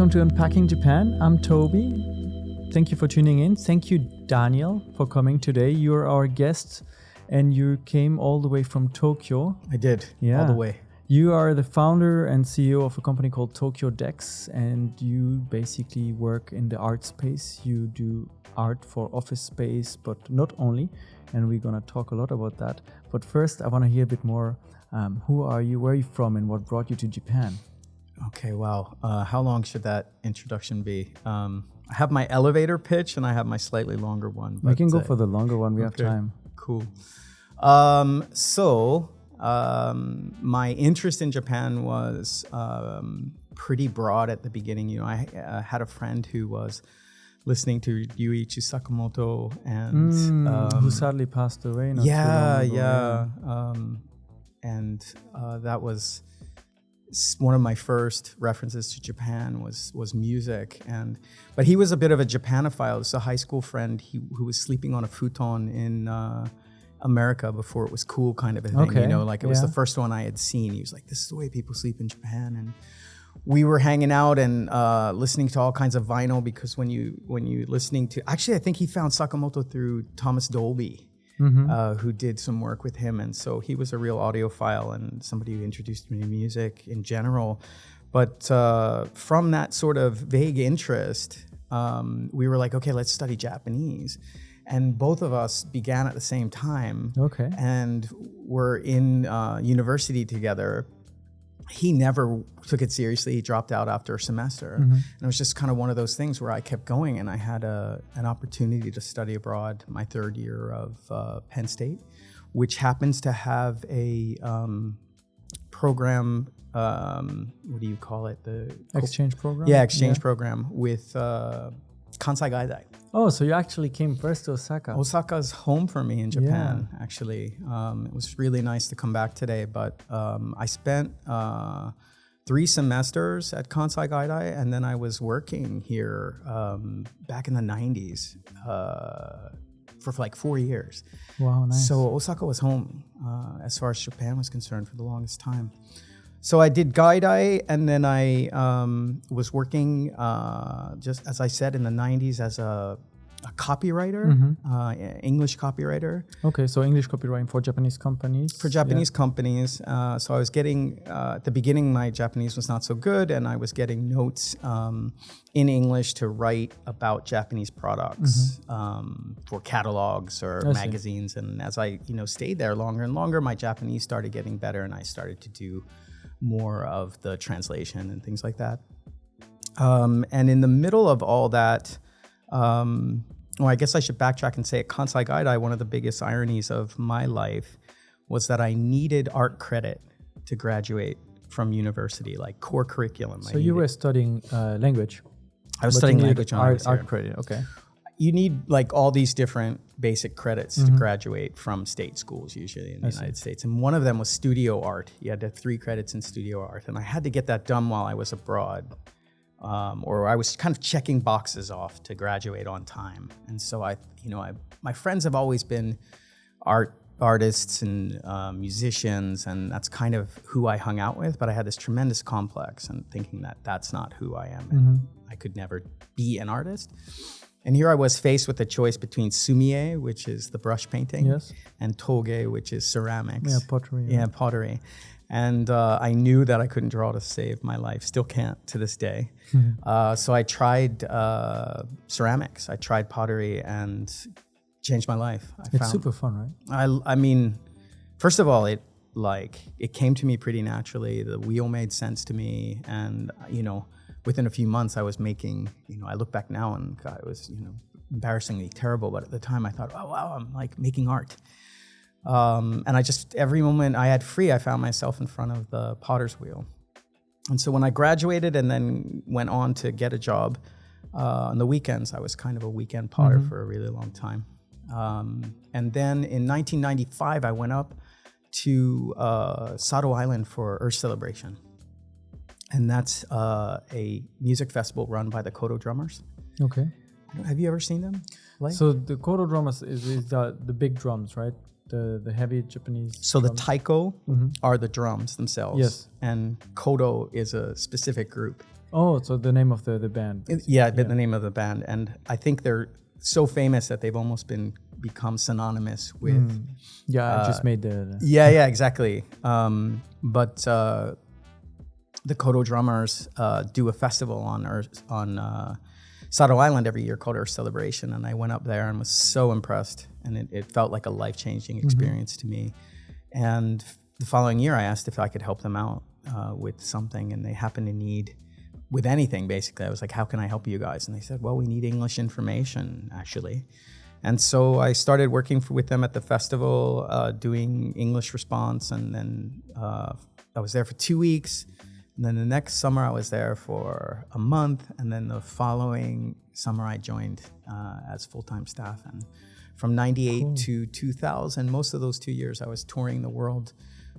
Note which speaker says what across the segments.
Speaker 1: welcome to Unpacking Japan. I'm Toby. Thank you for tuning in. Thank you, Daniel, for coming today. You're our guest and you came all the way from Tokyo.
Speaker 2: I did, all the way.
Speaker 1: You are the founder and CEO of a company called TokyoDex, and you basically work in the art space. You do art for office space, but not only, and we're going to talk a lot about that. But first, I want to hear a bit more. Who are you, where are you from, and what brought you to Japan?
Speaker 2: Okay, wow. How long should that introduction be? I have my elevator pitch and I have my slightly longer one.
Speaker 1: We can go for the longer one. We have time.
Speaker 2: Cool. My interest in Japan was pretty broad at the beginning. You know, I had a friend who was listening to Yuichi Sakamoto and
Speaker 1: who sadly passed away. Not too long ago.
Speaker 2: That was one of my first references to Japan was music, but he was a bit of a Japanophile. This is a high school friend who was sleeping on a futon in America before it was cool, kind of a thing.
Speaker 1: Okay.
Speaker 2: You know, like it was the first one I had seen. He was like, "This is the way people sleep in Japan," and we were hanging out and listening to all kinds of vinyl, because when you listening to, actually I think he found Sakamoto through Thomas Dolby. Who did some work with him, and so he was a real audiophile and somebody who introduced me to music in general. But from that sort of vague interest, we were like, okay, let's study Japanese. And both of us began at the same time.
Speaker 1: Okay.
Speaker 2: And were in university together. He never took it seriously. He dropped out after a semester. And it was just kind of one of those things where I kept going, and I had an opportunity to study abroad my third year of Penn State, which happens to have a program, what do you call it? The
Speaker 1: exchange program?
Speaker 2: Yeah, exchange program with Kansai Gaidai.
Speaker 1: Oh, so you actually came first to Osaka.
Speaker 2: Osaka's home for me in Japan, actually. It was really nice to come back today, but I spent 3 semesters at Kansai Gaidai, and then I was working here back in the 90s for like 4 years.
Speaker 1: Wow, nice.
Speaker 2: So Osaka was home as far as Japan was concerned for the longest time. So I did Gaidai, and then I was working, just as I said, in the 90s as a copywriter, English copywriter.
Speaker 1: Okay, so English copywriting for Japanese companies?
Speaker 2: For Japanese companies. So I was getting, at the beginning, my Japanese was not so good, and I was getting notes in English to write about Japanese products for catalogs or magazines. And as I stayed there longer and longer, my Japanese started getting better, and I started to do more of the translation and things like that. And in the middle of all that, I guess I should backtrack and say at Kansai Gaidai, one of the biggest ironies of my life was that I needed art credit to graduate from university, like core curriculum.
Speaker 1: So you were studying language?
Speaker 2: I was studying language on
Speaker 1: art credit, okay.
Speaker 2: You need like all these different basic credits to graduate from state schools, usually in the United States. And one of them was studio art. You had to have 3 credits in studio art. And I had to get that done while I was abroad. Or I was kind of checking boxes off to graduate on time. And so my friends have always been artists and musicians, and that's kind of who I hung out with. But I had this tremendous complex and thinking that that's not who I am. And I could never be an artist. And here I was faced with a choice between sumie, which is the brush painting, and toge, which is ceramics.
Speaker 1: Yeah, pottery.
Speaker 2: Yeah, pottery. And I knew that I couldn't draw to save my life. Still can't to this day. So I tried ceramics. I tried pottery and changed my life.
Speaker 1: It's super fun, right?
Speaker 2: I mean, first of all, it came to me pretty naturally. The wheel made sense to me, and within a few months, I was making, I look back now and God, it was, embarrassingly terrible. But at the time I thought, oh, wow, I'm like making art. And I just, every moment I had free, I found myself in front of the potter's wheel. And so when I graduated and then went on to get a job on the weekends, I was kind of a weekend potter for a really long time. And then in 1995, I went up to Sado Island for Earth Celebration. And that's a music festival run by the Kodo Drummers.
Speaker 1: Okay.
Speaker 2: Have you ever seen them?
Speaker 1: So the Kodo drummers is the big drums, right? The heavy Japanese.
Speaker 2: So
Speaker 1: drums.
Speaker 2: the taiko are the drums themselves.
Speaker 1: Yes.
Speaker 2: And kodo is a specific group.
Speaker 1: Oh, so the name of the band.
Speaker 2: The name of the band. And I think they're so famous that they've almost become synonymous with...
Speaker 1: I just made the...
Speaker 2: Yeah, exactly. But the Kodo drummers do a festival on Sado Island every year called Earth Celebration. And I went up there and was so impressed. And it felt like a life-changing experience to me. And the following year, I asked if I could help them out with something. And they happened to need... with anything, basically. I was like, how can I help you guys? And they said, well, we need English information, actually. And so I started working with them at the festival, doing English response. And then I was there for 2 weeks. And then the next summer, I was there for a month. And then the following summer, I joined as full-time staff. And from 98 to 2000, most of those 2 years, I was touring the world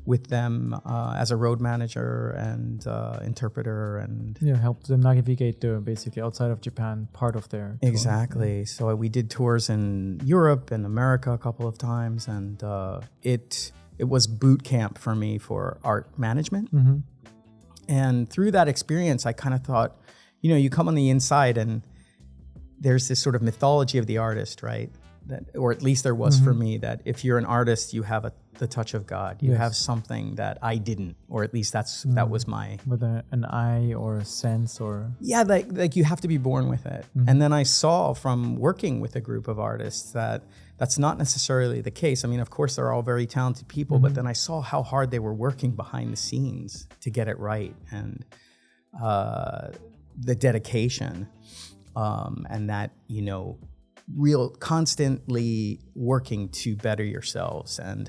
Speaker 2: with them as a road manager and interpreter, and
Speaker 1: helped them navigate basically outside of Japan, part of their tour.
Speaker 2: Exactly. So we did tours in Europe and America a couple of times, and it was boot camp for me for art management. And through that experience, I kind of thought, you come on the inside and there's this sort of mythology of the artist, right? That, or at least there was for me, that if you're an artist, you have the touch of God. You have something that I didn't, or at least that was my...
Speaker 1: With an eye or a sense or...
Speaker 2: Yeah, like you have to be born with it. And then I saw from working with a group of artists that that's not necessarily the case. I mean, of course, they're all very talented people, but then I saw how hard they were working behind the scenes to get it right, and the dedication, and that, real constantly working to better yourselves. And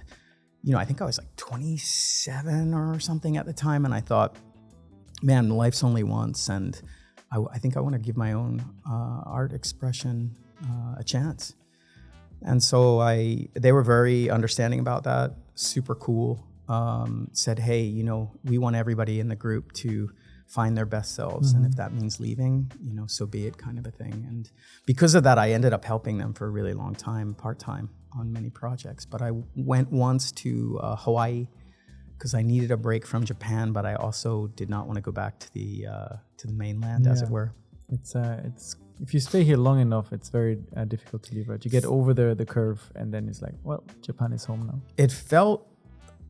Speaker 2: I think I was like 27 or something at the time, and I thought, man, life's only once, and I think I want to give my own art expression a chance. And so they were very understanding about that, super cool. Said, hey, we want everybody in the group to find their best selves. And if that means leaving, so be it, kind of a thing. And because of that, I ended up helping them for a really long time, part-time on many projects. But I went once to Hawaii because I needed a break from Japan, but I also did not want to go back to the mainland, as it were.
Speaker 1: It's if you stay here long enough, it's very difficult to leave, right? You get over the curve, and then it's like, well, Japan is home now.
Speaker 2: It felt,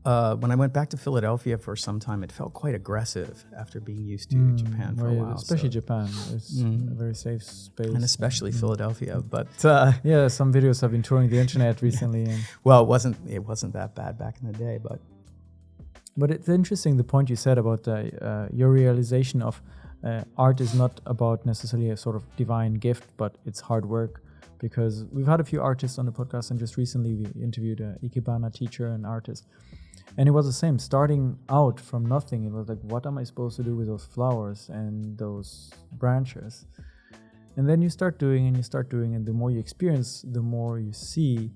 Speaker 2: when I went back to Philadelphia for some time, it felt quite aggressive after being used to Japan for a while.
Speaker 1: Especially Japan. It's a very safe space.
Speaker 2: And especially Philadelphia. But
Speaker 1: some videos have been touring the internet recently. And
Speaker 2: well, it wasn't that bad back in the day, but
Speaker 1: it's interesting, the point you said about your realization of art is not about necessarily a sort of divine gift, but it's hard work. Because we've had a few artists on the podcast, and just recently we interviewed an Ikebana teacher and artist. And it was the same, starting out from nothing. It was like, what am I supposed to do with those flowers and those branches? And then you start doing, and the more you experience, the more you see,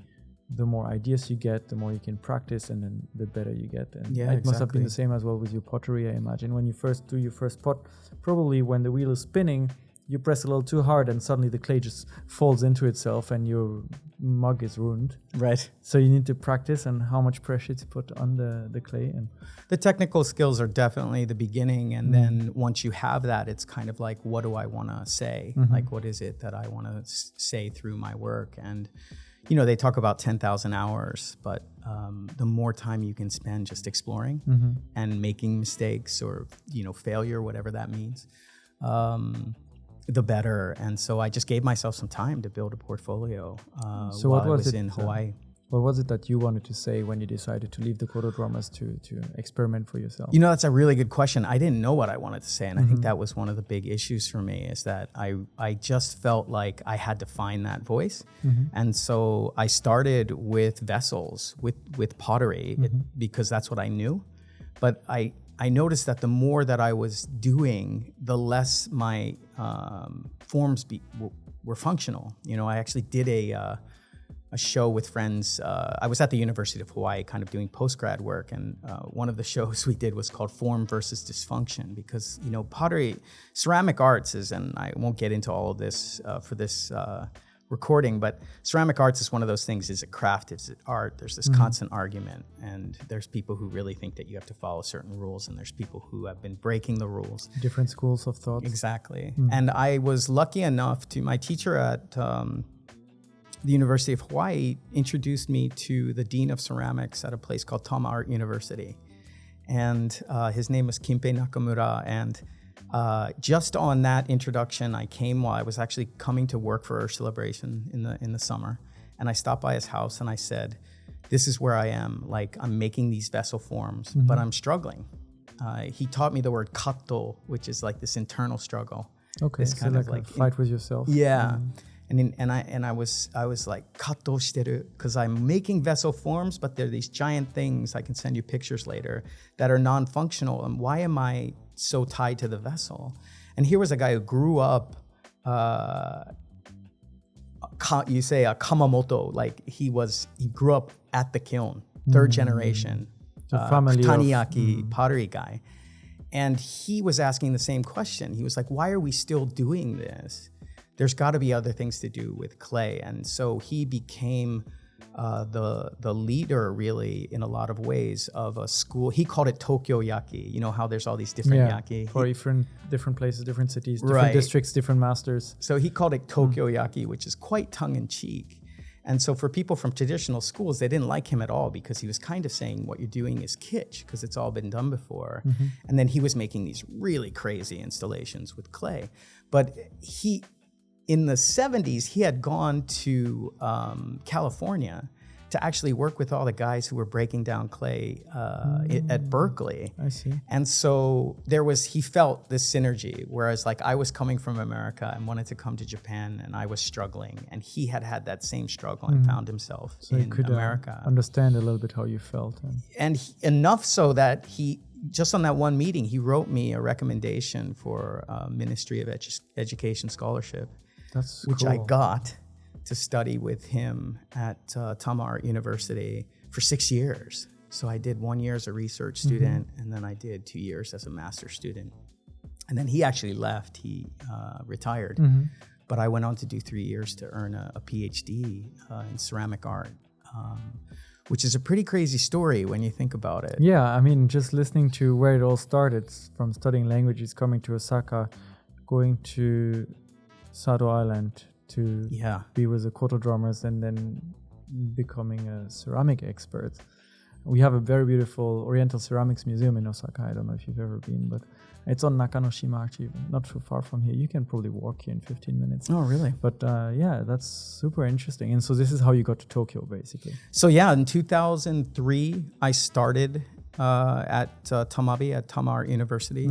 Speaker 1: the more ideas you get, the more you can practice, and then the better you get. And it must have been the same as well with your pottery, I imagine. When you first do your first pot, probably when the wheel is spinning, you press a little too hard and suddenly the clay just falls into itself and your mug is ruined.
Speaker 2: Right.
Speaker 1: So you need to practice and how much pressure to put on the clay. And
Speaker 2: the technical skills are definitely the beginning. And then once you have that, it's kind of like, what do I want to say? Like, what is it that I want to say through my work? And, they talk about 10,000 hours, but the more time you can spend just exploring and making mistakes or, failure, whatever that means, the better. And so I just gave myself some time to build a portfolio
Speaker 1: so
Speaker 2: while
Speaker 1: what was
Speaker 2: I was
Speaker 1: it,
Speaker 2: in Hawaii.
Speaker 1: What was it that you wanted to say when you decided to leave the Kodo drummers to experiment for yourself?
Speaker 2: That's a really good question. I didn't know what I wanted to say. And I think that was one of the big issues for me, is that I just felt like I had to find that voice. And so I started with vessels, with pottery, because that's what I knew. But I noticed that the more that I was doing, the less my forms were functional. I actually did a show with friends. I was at the University of Hawaii kind of doing post-grad work, and one of the shows we did was called Form versus Dysfunction, because, pottery, ceramic arts is, and I won't get into all of this for this recording, but ceramic arts is one of those things. Is it craft? Is it art? There's this constant argument, and there's people who really think that you have to follow certain rules, and there's people who have been breaking the rules.
Speaker 1: Different schools of thought.
Speaker 2: Exactly. And I was lucky enough to, my teacher at the University of Hawaii introduced me to the Dean of Ceramics at a place called Tama Art University. And his name was Kimpe Nakamura, and just on that introduction, I came while I was actually coming to work for our celebration in the summer, and I stopped by his house and I said, "This is where I am. Like, I'm making these vessel forms, but I'm struggling." He taught me the word kato, which is like this internal struggle.
Speaker 1: Okay,
Speaker 2: this
Speaker 1: so like a fight with yourself.
Speaker 2: Yeah. And I was like, kato shiteru, because I'm making vessel forms, but they're these giant things, I can send you pictures later, that are non-functional. And why am I so tied to the vessel? And here was a guy who grew up, you say a Kamamoto, like he grew up at the kiln, third generation,
Speaker 1: family
Speaker 2: Taniyaki pottery guy. And he was asking the same question. He was like, why are we still doing this? There's got to be other things to do with clay. And so he became the leader, really, in a lot of ways, of a school. He called it TokyoYaki. You know how there's all these different yaki?
Speaker 1: For different places, different cities, different districts, different masters.
Speaker 2: So he called it TokyoYaki, which is quite tongue-in-cheek. And so for people from traditional schools, they didn't like him at all because he was kind of saying what you're doing is kitsch because it's all been done before. And then he was making these really crazy installations with clay. But in the 70s, he had gone to California to actually work with all the guys who were breaking down clay at Berkeley.
Speaker 1: I see.
Speaker 2: And so he felt this synergy, whereas like I was coming from America and wanted to come to Japan, and I was struggling, and he had that same struggle and found himself in America.
Speaker 1: Understand a little bit how you felt.
Speaker 2: And enough so that just on that one meeting, he wrote me a recommendation for Ministry of Education scholarship.
Speaker 1: That's
Speaker 2: which
Speaker 1: cool.
Speaker 2: I got to study with him at Tama Art University for 6 years. So I did 1 year as a research student, and then I did 2 years as a master's student. And then he actually left, he retired. But I went on to do 3 years to earn a PhD in ceramic art, which is a pretty crazy story when you think about it.
Speaker 1: Yeah, I mean, just listening to where it all started, from studying languages, coming to Osaka, going to Sado Island to be with the koto drummers, and then becoming a ceramic expert. We have a very beautiful Oriental Ceramics Museum in Osaka. I don't know if you've ever been, but it's on Nakanoshima, actually, not too far from here. You can probably walk here in 15 minutes.
Speaker 2: Oh, really?
Speaker 1: But yeah, that's super interesting. And so this is how you got to Tokyo, basically.
Speaker 2: So yeah, in 2003, I started at Tamabe, at Tama Art University.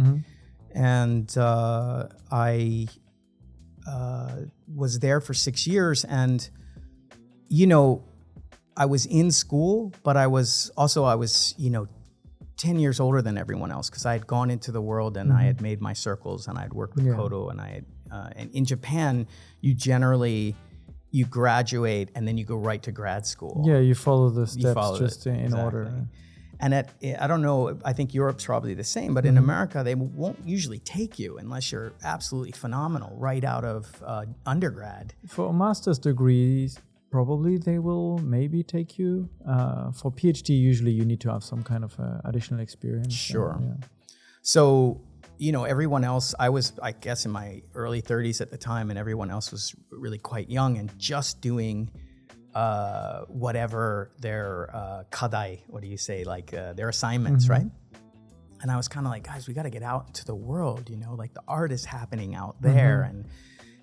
Speaker 2: And I was there for 6 years, and I was in school, but I was 10 years older than everyone else because I had gone into the world and I had made my circles and I had worked with koto, and and in Japan you graduate and then you go right to grad school.
Speaker 1: Yeah, you follow the steps in order.
Speaker 2: And I don't know, I think Europe's probably the same, but in America, they won't usually take you unless you're absolutely phenomenal right out of undergrad.
Speaker 1: For a master's degree, probably they will maybe take you. For PhD, usually you need to have some kind of additional experience.
Speaker 2: Sure. So, everyone else, I was, I guess, in my early 30s at the time, and everyone else was really quite young and just doing whatever their kadai, what do you say, like their assignments, right? And I was kind of like, guys, we got to get out into the world, like the art is happening out there. And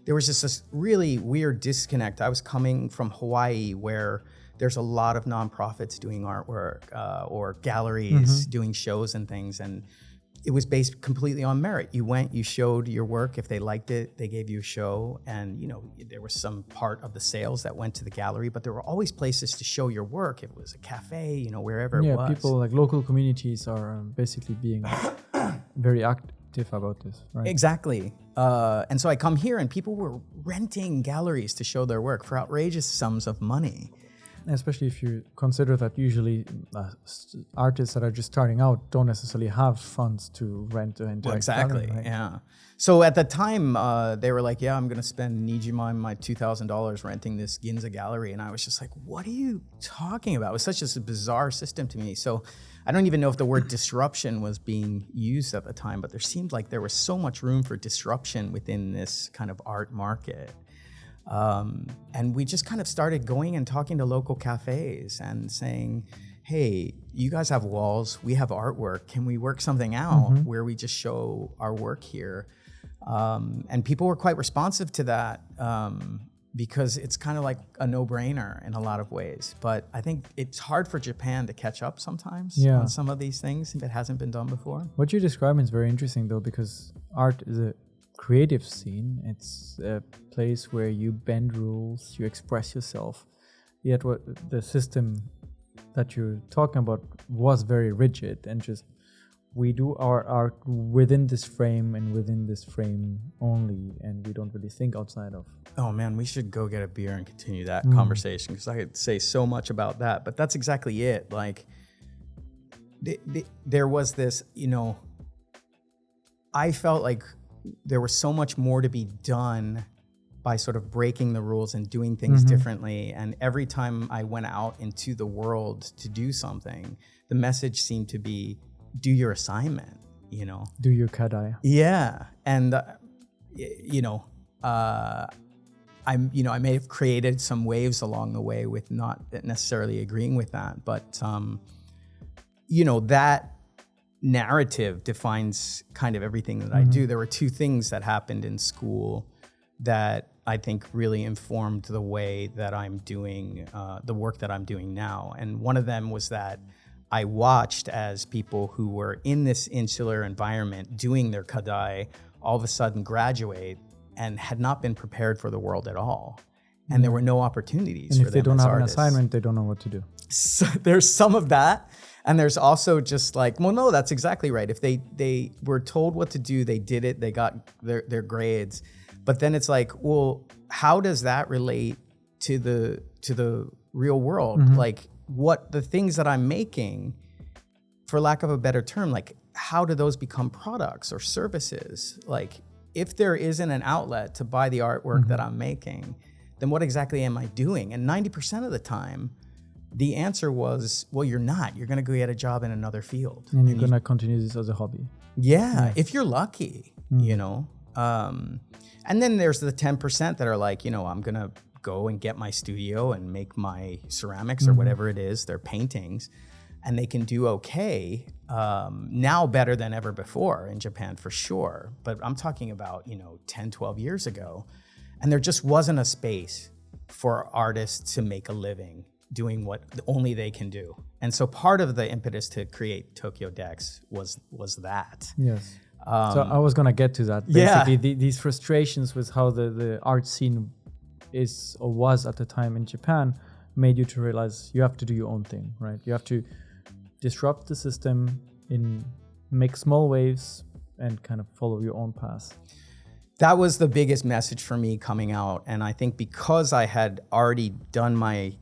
Speaker 2: there was just this really weird disconnect. I was coming from Hawaii, where there's a lot of nonprofits doing artwork or galleries doing shows and things, and it was based completely on merit. You went, you showed your work. If they liked it, they gave you a show. And, there was some part of the sales that went to the gallery, but there were always places to show your work. If it was a cafe, wherever it was. Yeah,
Speaker 1: people, like local communities are basically being very active about this, right?
Speaker 2: Exactly. And so I come here and people were renting galleries to show their work for outrageous sums of money.
Speaker 1: Especially if you consider that usually artists that are just starting out don't necessarily have funds to rent an entire
Speaker 2: Exactly.
Speaker 1: gallery, right?
Speaker 2: Yeah. So at the time, they were like, "Yeah, I'm gonna spend Nijima my $2,000 renting this Ginza gallery," and I was just like, "What are you talking about?" It was such a bizarre system to me. So I don't even know if the word disruption was being used at the time, but there seemed like there was so much room for disruption within this kind of art market. And we just kind of started going and talking to local cafes and saying, "Hey, you guys have walls, we have artwork. Can we work something out where we just show our work here?" And people were quite responsive to that because it's kind of like a no-brainer in a lot of ways. But I think it's hard for Japan to catch up sometimes on some of these things if it hasn't been done before.
Speaker 1: What you describe is very interesting, though, because art is a creative scene. It's a place where you bend rules, you express yourself. Yet what the system that you're talking about was very rigid and just we do our art within this frame and within this frame only, and we don't really think outside of.
Speaker 2: Oh man, we should go get a beer and continue that conversation because I could say so much about that. But that's exactly it. Like there was this, I felt like there was so much more to be done by sort of breaking the rules and doing things differently. And every time I went out into the world to do something, the message seemed to be, do your assignment,
Speaker 1: Do your kadai.
Speaker 2: Yeah. And, I may have created some waves along the way with not necessarily agreeing with that. But, that narrative defines kind of everything that I do. There were two things that happened in school that I think really informed the way that I'm doing the work that I'm doing now. And one of them was that I watched as people who were in this insular environment doing their kadai all of a sudden graduate and had not been prepared for the world at all. And there were no opportunities
Speaker 1: and
Speaker 2: for them.
Speaker 1: If they don't have
Speaker 2: artists.
Speaker 1: an assignment, they don't know what to do.
Speaker 2: So there's some of that. And there's also just like, well, no, that's exactly right. If they were told what to do, they did it, they got their grades. But then it's like, well, how does that relate to the real world? Like what the things that I'm making, for lack of a better term, like how do those become products or services? Like if there isn't an outlet to buy the artwork that I'm making, then what exactly am I doing? And 90% of the time, the answer was, well, you're not. You're going to go get a job in another field.
Speaker 1: And you're going to continue this as a hobby.
Speaker 2: Yeah, if you're lucky, And then there's the 10% that are like, I'm going to go and get my studio and make my ceramics or whatever it is, their paintings, and they can do okay, now better than ever before in Japan for sure. But I'm talking about, 10, 12 years ago. And there just wasn't a space for artists to make a living doing what only they can do. And so part of the impetus to create TokyoDex was that.
Speaker 1: Yes. So I was going to get to that. Basically, these frustrations with how the art scene is or was at the time in Japan made you to realize you have to do your own thing, right? You have to disrupt the system, make small waves and kind of follow your own path.
Speaker 2: That was the biggest message for me coming out. And I think because I had already done my,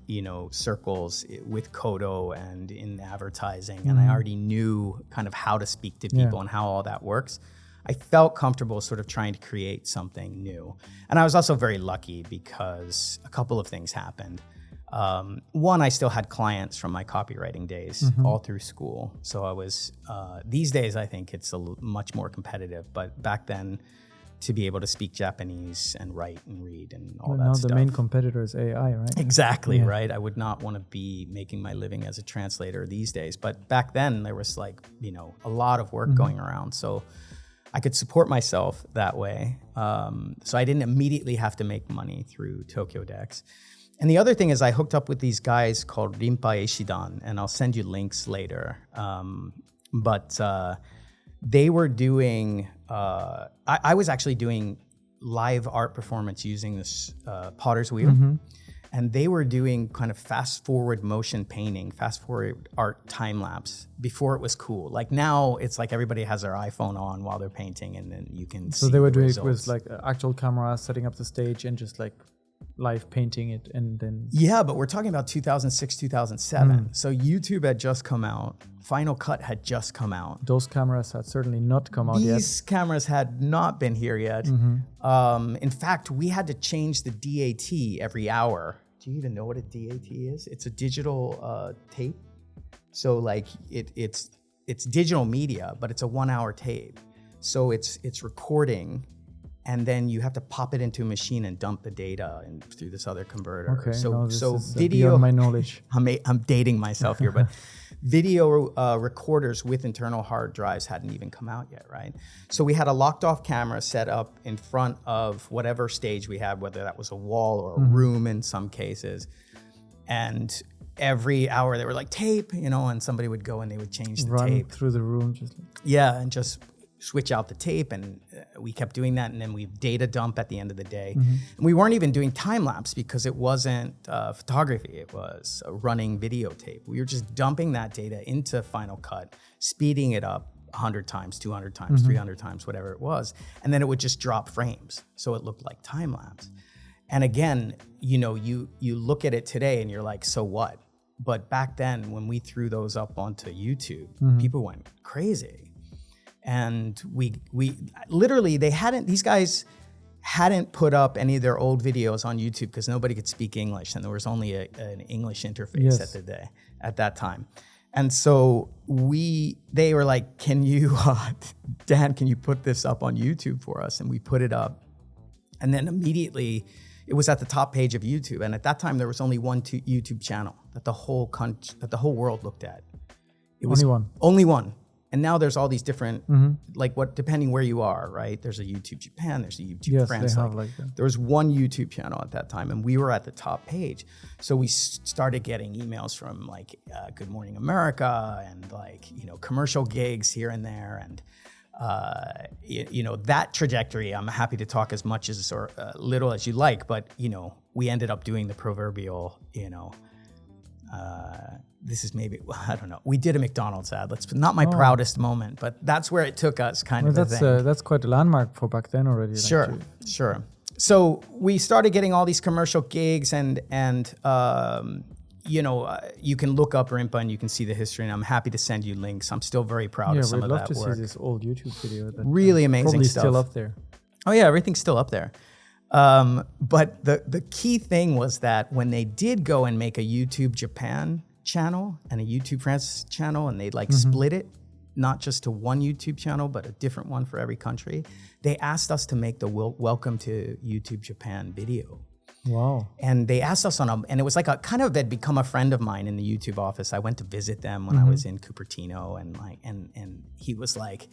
Speaker 2: circles with Kodo and in advertising, and I already knew kind of how to speak to people and how all that works, I felt comfortable sort of trying to create something new. And I was also very lucky because a couple of things happened. One, I still had clients from my copywriting days all through school. So I was, these days, I think it's much more competitive, but back then, to be able to speak Japanese and write and read and all that stuff.
Speaker 1: Now the main competitor is AI, right?
Speaker 2: Exactly, right? I would not want to be making my living as a translator these days. But back then there was like, a lot of work going around. So I could support myself that way. So I didn't immediately have to make money through TokyoDex. And the other thing is I hooked up with these guys called Rinpa Eishidan, and I'll send you links later. But they were doing, I was actually doing live art performance using this potter's wheel. And they were doing kind of fast forward motion painting, fast forward art time lapse before it was cool. Like now it's like everybody has their iPhone on while they're painting and then you can see
Speaker 1: So they were
Speaker 2: the
Speaker 1: doing
Speaker 2: results.
Speaker 1: it with like actual camera, setting up the stage and just like live painting it and then...
Speaker 2: Yeah, but we're talking about 2006, 2007. So YouTube had just come out. Final Cut had just come out.
Speaker 1: Those cameras had certainly not come out yet.
Speaker 2: These cameras had not been here yet. In fact, we had to change the DAT every hour. Do you even know what a DAT is? It's a digital tape. So like it's digital media, but it's a 1 hour tape. So it's recording, and then you have to pop it into a machine and dump the data through this other converter.
Speaker 1: Okay,
Speaker 2: so
Speaker 1: is
Speaker 2: video.
Speaker 1: beyond my knowledge.
Speaker 2: I'm dating myself here, but video recorders with internal hard drives hadn't even come out yet, right? So we had a locked off camera set up in front of whatever stage we had, whether that was a wall or a room in some cases, and every hour they were like, tape, and somebody would go and they would change the
Speaker 1: Run
Speaker 2: tape
Speaker 1: through the room, just like...
Speaker 2: Yeah, and just switch out the tape, and we kept doing that, and then we data dump at the end of the day. And we weren't even doing time lapse because it wasn't photography, it was a running videotape. We were just dumping that data into Final Cut, speeding it up 100 times, 200 times, 300 times, whatever it was, and then it would just drop frames, so it looked like time lapse. And again, you look at it today and you're like, so what? But back then, when we threw those up onto YouTube, people went crazy. And we literally, these guys hadn't put up any of their old videos on YouTube because nobody could speak English, and there was only an English interface at that time. And so they were like, can you, Dan, can you put this up on YouTube for us? And we put it up. And then immediately, it was at the top page of YouTube, and at that time there was only one YouTube channel that the whole world looked at. It was only one. And now there's all these different, depending where you are, right? There's a YouTube Japan, there's a YouTube France.
Speaker 1: They have like that.
Speaker 2: There was one YouTube channel at that time, and we were at the top page. So we started getting emails from like Good Morning America and commercial gigs here and there, and that trajectory, I'm happy to talk as much as or little as you like, but we ended up doing the proverbial, this is maybe, I don't know. We did a McDonald's ad. Not my proudest moment, but that's where it took us kind of thing.
Speaker 1: That's quite a landmark for back then already.
Speaker 2: Sure. So we started getting all these commercial gigs, and you can look up Rimpa and you can see the history, and I'm happy to send you links. I'm still very proud of some of that work.
Speaker 1: We'd love to see this old YouTube video.
Speaker 2: Really amazing
Speaker 1: probably
Speaker 2: stuff.
Speaker 1: Still up there.
Speaker 2: Oh yeah, everything's still up there. But the key thing was that when they did go and make a YouTube Japan channel and a YouTube France channel, and they'd split it, not just to one YouTube channel, but a different one for every country, they asked us to make the Welcome to YouTube Japan video.
Speaker 1: Wow.
Speaker 2: And they asked us and it was like they'd become a friend of mine in the YouTube office. I went to visit them when I was in Cupertino, and he was like,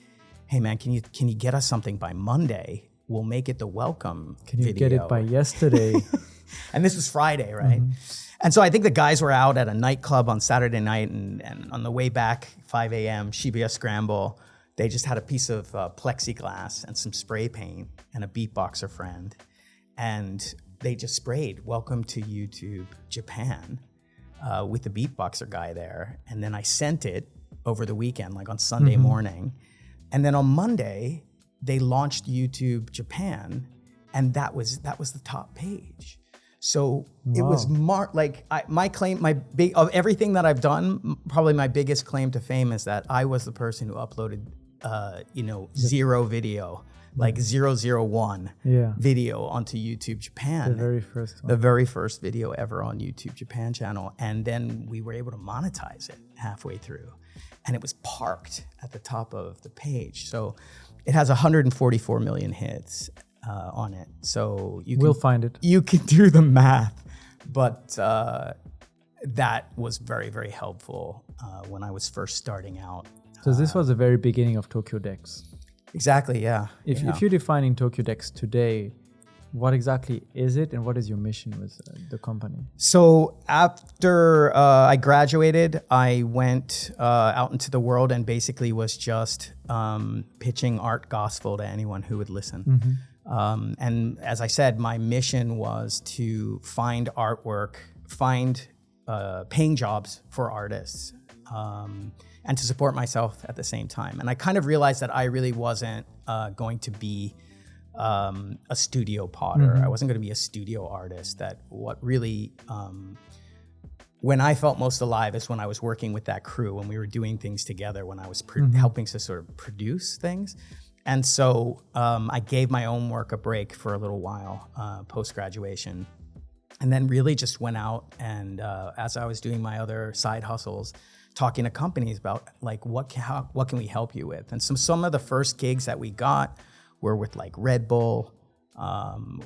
Speaker 2: hey man, can you get us something by Monday? We'll make it the welcome video.
Speaker 1: Can you get it by yesterday?
Speaker 2: And this was Friday, right? And so I think the guys were out at a nightclub on Saturday night, and on the way back, 5 a.m., Shibuya Scramble, they just had a piece of plexiglass and some spray paint and a beatboxer friend. And they just sprayed Welcome to YouTube Japan with the beatboxer guy there. And then I sent it over the weekend, like on Sunday morning. And then on Monday, they launched YouTube Japan, and that was the top page. So it was of everything that I've done, probably my biggest claim to fame is that I was the person who uploaded, zero video, like 001 video onto YouTube Japan.
Speaker 1: The very first one.
Speaker 2: The very first video ever on YouTube Japan channel. And then we were able to monetize it halfway through. And it was parked at the top of the page. So it has 144 million hits on it. So
Speaker 1: we'll find it.
Speaker 2: You can do the math. But that was very, very helpful when I was first starting out.
Speaker 1: So this was the very beginning of TokyoDex.
Speaker 2: Exactly, yeah.
Speaker 1: If you're defining TokyoDex today, what exactly is it, and what is your mission with the company?
Speaker 2: So after I graduated, I went out into the world and basically was just pitching art gospel to anyone who would listen. And as I said, my mission was to find artwork, find paying jobs for artists, and to support myself at the same time. And I kind of realized that I really wasn't going to be a studio potter. I wasn't going to be a studio artist. That what really, when I felt most alive is when I was working with that crew, when we were doing things together, when I was helping to sort of produce things. And so I gave my own work a break for a little while post-graduation, and then really just went out and as I was doing my other side hustles, talking to companies about like what can we help you with. And some of the first gigs that we got were with like Red Bull,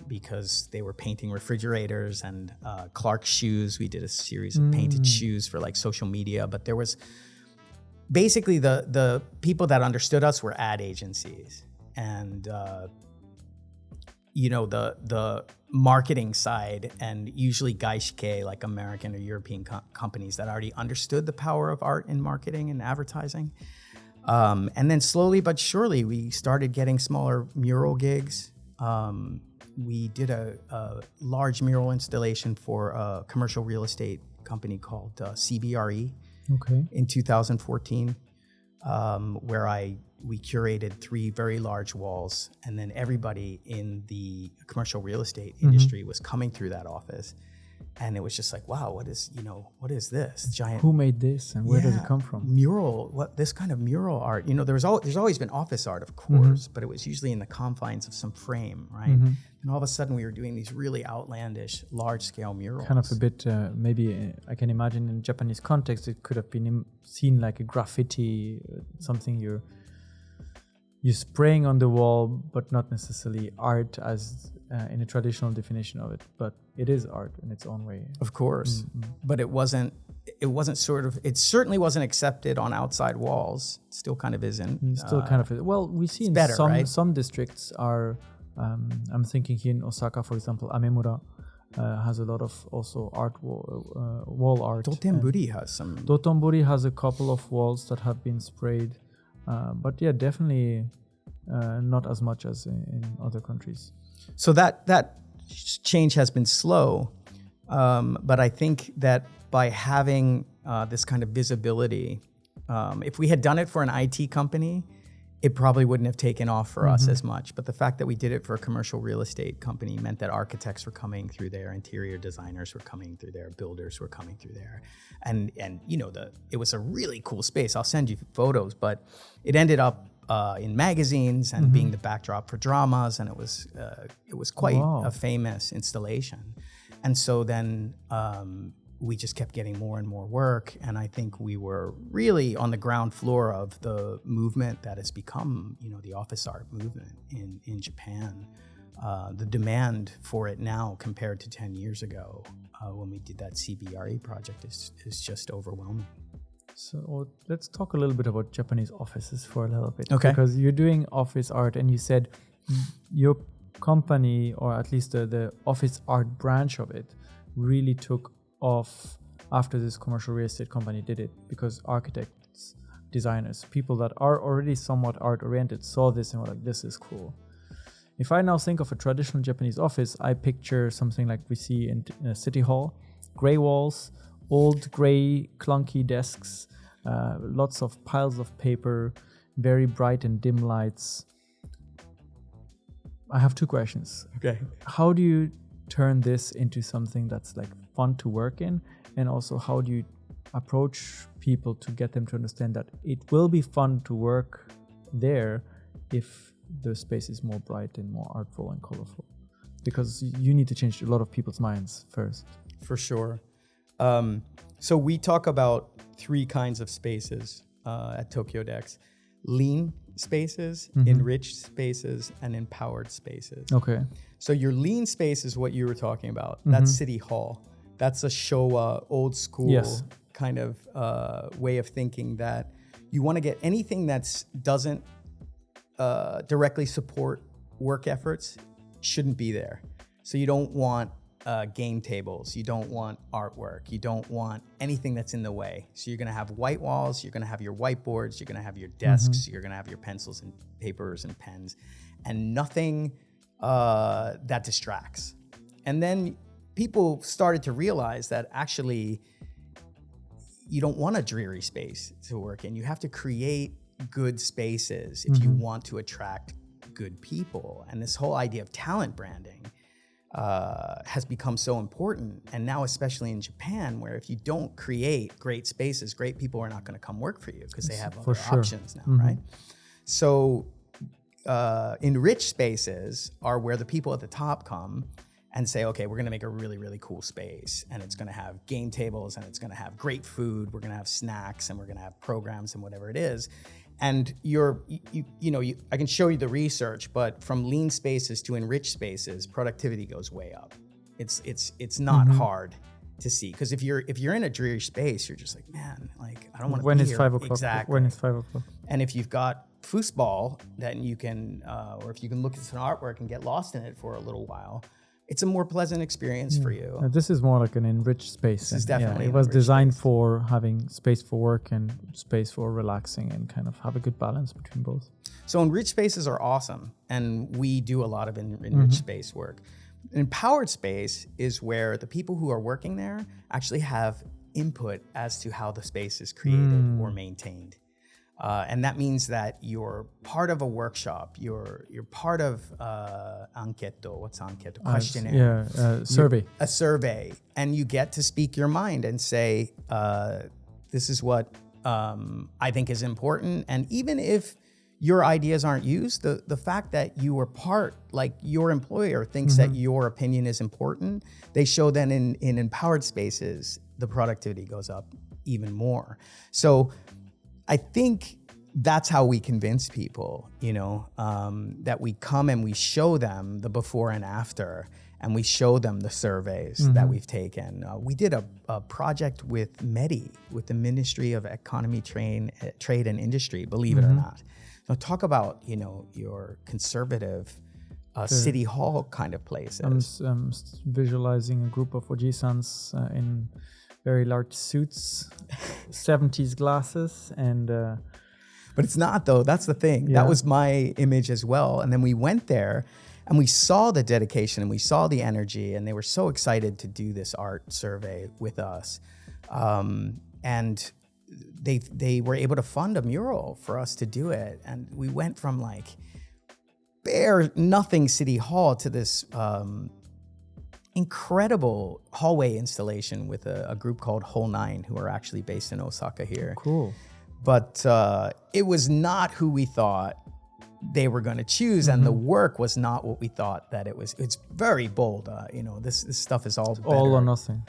Speaker 2: because they were painting refrigerators, and Clark shoes. We did a series of painted shoes for like social media, but there was basically the people that understood us were ad agencies, and the marketing side, and usually gaishike, like American or European companies that already understood the power of art in marketing and advertising. And then slowly but surely, we started getting smaller mural gigs. We did a large mural installation for a commercial real estate company called CBRE in 2014, where we curated 3 very large walls, and then everybody in the commercial real estate industry was coming through that office. And it was just like, wow, what is this giant?
Speaker 1: Who made this, and where does it come from?
Speaker 2: Mural. This kind of mural art? There's always been office art, of course, but it was usually in the confines of some frame, right? And all of a sudden, we were doing these really outlandish, large-scale murals.
Speaker 1: Kind of a bit, maybe I can imagine in Japanese context, it could have been seen like a graffiti, something you're spraying on the wall, but not necessarily art as in a traditional definition of it. But it is art in its own way.
Speaker 2: Of course, but it wasn't it certainly wasn't accepted on outside walls. It still kind of isn't.
Speaker 1: Still kind of is. Well, we see in some districts are, I'm thinking here in Osaka, for example, Amemura has a lot of also art wall art.
Speaker 2: Dotonbori has some.
Speaker 1: Dotonbori has a couple of walls that have been sprayed. But yeah, definitely not as much as in other countries.
Speaker 2: So that change has been slow, but I think that by having this kind of visibility, if we had done it for an IT company, it probably wouldn't have taken off for us as much. But the fact that we did it for a commercial real estate company meant that architects were coming through there, interior designers were coming through there, builders were coming through there. And it was a really cool space. I'll send you photos, but it ended up in magazines and being the backdrop for dramas, and it was quite a famous installation. And so then we just kept getting more and more work, and I think we were really on the ground floor of the movement that has become, the office art movement in Japan. The demand for it now compared to 10 years ago when we did that CBRE project is just overwhelming.
Speaker 1: So let's talk a little bit about Japanese offices for a little bit.
Speaker 2: Okay.
Speaker 1: Because you're doing office art, and you said your company, or at least the office art branch of it, really took off after this commercial real estate company did it, because architects, designers, people that are already somewhat art oriented saw this and were like, this is cool. If I now think of a traditional Japanese office, I picture something like we see in a city hall: gray walls, old gray clunky desks, lots of piles of paper, very bright and dim lights. I have 2 questions.
Speaker 2: Okay.
Speaker 1: How do you turn this into something that's like fun to work in? And also, how do you approach people to get them to understand that it will be fun to work there if the space is more bright and more artful and colorful? Because you need to change a lot of people's minds first.
Speaker 2: For sure. So we talk about 3 kinds of spaces at TokyoDex: lean spaces, enriched spaces, and empowered spaces.
Speaker 1: Okay.
Speaker 2: So your lean space is what you were talking about. That's City Hall. That's a Showa, old school kind of way of thinking, that you want to get anything that doesn't directly support work efforts shouldn't be there. So you don't want game tables, you don't want artwork, you don't want anything that's in the way. So you're going to have white walls, you're going to have your whiteboards, you're going to have your desks, you're going to have your pencils and papers and pens, and nothing that distracts. And then people started to realize that actually you don't want a dreary space to work in. You have to create good spaces if you want to attract good people. And this whole idea of talent branding has become so important. And now, especially in Japan, where if you don't create great spaces, great people are not going to come work for you because they have other options now, right? So enriched spaces are where the people at the top come and say, okay, we're going to make a really, really cool space, and it's going to have game tables, and it's going to have great food, we're going to have snacks, and we're going to have programs and whatever it is. And I can show you the research, but from lean spaces to enriched spaces, productivity goes way up. It's not hard to see, because if you're in a dreary space, you're just like, man, like I don't want to be here.
Speaker 1: When it's 5 o'clock.
Speaker 2: Exactly.
Speaker 1: When it's 5 o'clock.
Speaker 2: And if you've got foosball, then you can, or if you can look at some artwork and get lost in it for a little while, it's a more pleasant experience for you.
Speaker 1: This is more like an enriched space.
Speaker 2: This is definitely
Speaker 1: it was designed for having space for work and space for relaxing, and kind of have a good balance between both.
Speaker 2: So enriched spaces are awesome, and we do a lot of enriched space work. Empowered space is where the people who are working there actually have input as to how the space is created or maintained. And that means that you're part of a workshop. You're part of anketo. What's anketo? Questionnaire.
Speaker 1: Survey.
Speaker 2: A survey, and you get to speak your mind and say, "This is what I think is important." And even if your ideas aren't used, the fact that you were part, like your employer thinks that your opinion is important, they show that in empowered spaces, the productivity goes up even more. So I think that's how we convince people, that we come and we show them the before and after, and we show them the surveys that we've taken. We did a project with MEDI, with the Ministry of Economy, Trade and Industry, believe it or not. So talk about, your conservative city hall kind of places.
Speaker 1: I'm visualizing a group of Ojisans in very large suits, 70s glasses, and
Speaker 2: but it's not, though. That's the thing. That was my image as well. And then we went there and we saw the dedication and we saw the energy, and they were so excited to do this art survey with us. And they were able to fund a mural for us to do it. And we went from like bare nothing city hall to this incredible hallway installation with a group called Whole Nine, who are actually based in Osaka here.
Speaker 1: Cool.
Speaker 2: But it was not who we thought they were going to choose, and the work was not what we thought that it was. It's very bold. This stuff is all
Speaker 1: or nothing.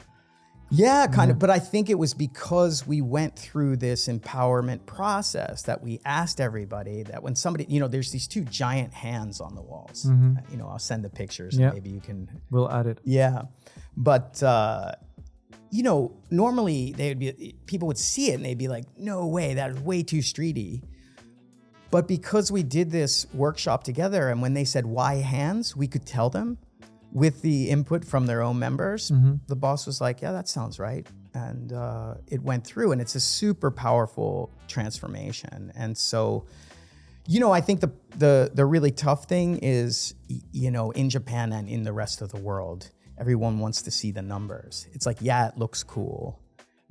Speaker 2: Yeah, kind of. But I think it was because we went through this empowerment process that we asked everybody that when somebody, there's these two giant hands on the walls. I'll send the pictures and maybe you can.
Speaker 1: We'll add it.
Speaker 2: Yeah. But, normally people would see it and they'd be like, no way, that is way too streety. But because we did this workshop together, and when they said, why hands, we could tell them with the input from their own members, the boss was like, yeah, that sounds right. And it went through, and it's a super powerful transformation. And so, I think the really tough thing is, in Japan and in the rest of the world, everyone wants to see the numbers. It's like, yeah, it looks cool,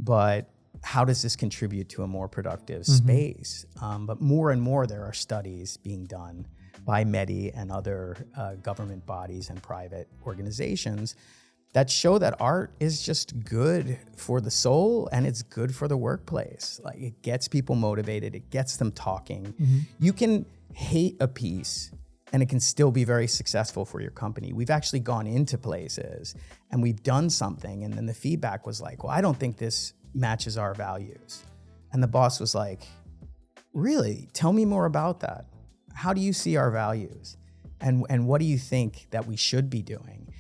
Speaker 2: but how does this contribute to a more productive space? But more and more, there are studies being done by MEDI and other government bodies and private organizations that show that art is just good for the soul, and it's good for the workplace. Like, it gets people motivated, it gets them talking. You can hate a piece and it can still be very successful for your company. We've actually gone into places and we've done something, and then the feedback was like, well, I don't think this matches our values. And the boss was like, really? Tell me more about that. How do you see our values? And what do you think that we should be doing?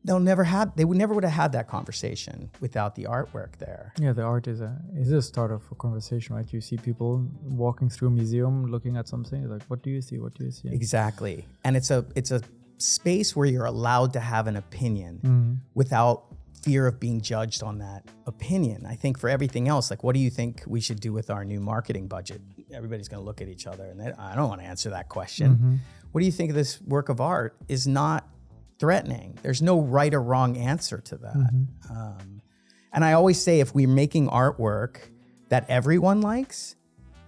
Speaker 2: They would never would have had that conversation without the artwork there.
Speaker 1: Yeah, the art is a start of a conversation, right? You see people walking through a museum looking at something, like, what do you see? What do you see?
Speaker 2: Exactly. And it's a space where you're allowed to have an opinion without fear of being judged on that opinion. I think for everything else, like, what do you think we should do with our new marketing budget? Everybody's going to look at each other, and I don't want to answer that question. What do you think of this work of art is not threatening? There's no right or wrong answer to that. And I always say, if we're making artwork that everyone likes,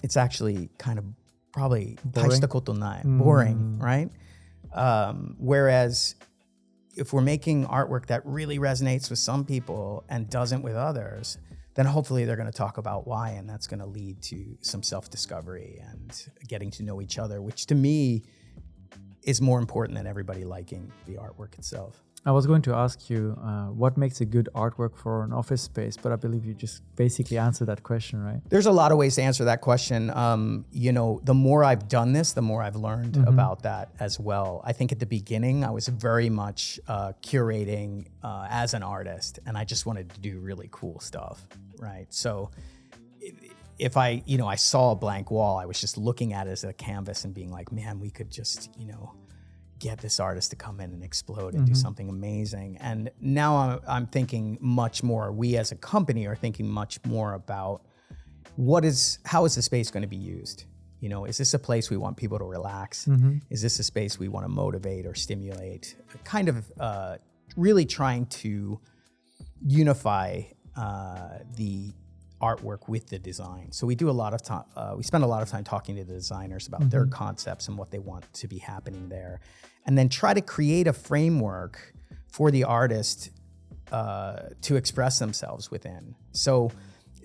Speaker 2: it's actually kind of probably
Speaker 1: Boring?
Speaker 2: 大したことない. Boring, right? Whereas if we're making artwork that really resonates with some people and doesn't with others, then hopefully they're going to talk about why, and that's going to lead to some self-discovery and getting to know each other, which to me is more important than everybody liking the artwork itself.
Speaker 1: I was going to ask you what makes a good artwork for an office space, but I believe you just basically answered that question, right?
Speaker 2: There's a lot of ways to answer that question. The more I've done this, the more I've learned about that as well. I think at the beginning, I was very much curating as an artist, and I just wanted to do really cool stuff, right? So if I saw a blank wall, I was just looking at it as a canvas and being like, man, we could just, get this artist to come in and explode and do something amazing. And now I'm thinking much more, we as a company are thinking much more about how is the space going to be used? Is this a place we want people to relax? Is this a space we want to motivate or stimulate? Kind of really trying to unify the artwork with the design. So we do a lot of time, we spend a lot of time talking to the designers about their concepts and what they want to be happening there. And then try to create a framework for the artist to express themselves within. So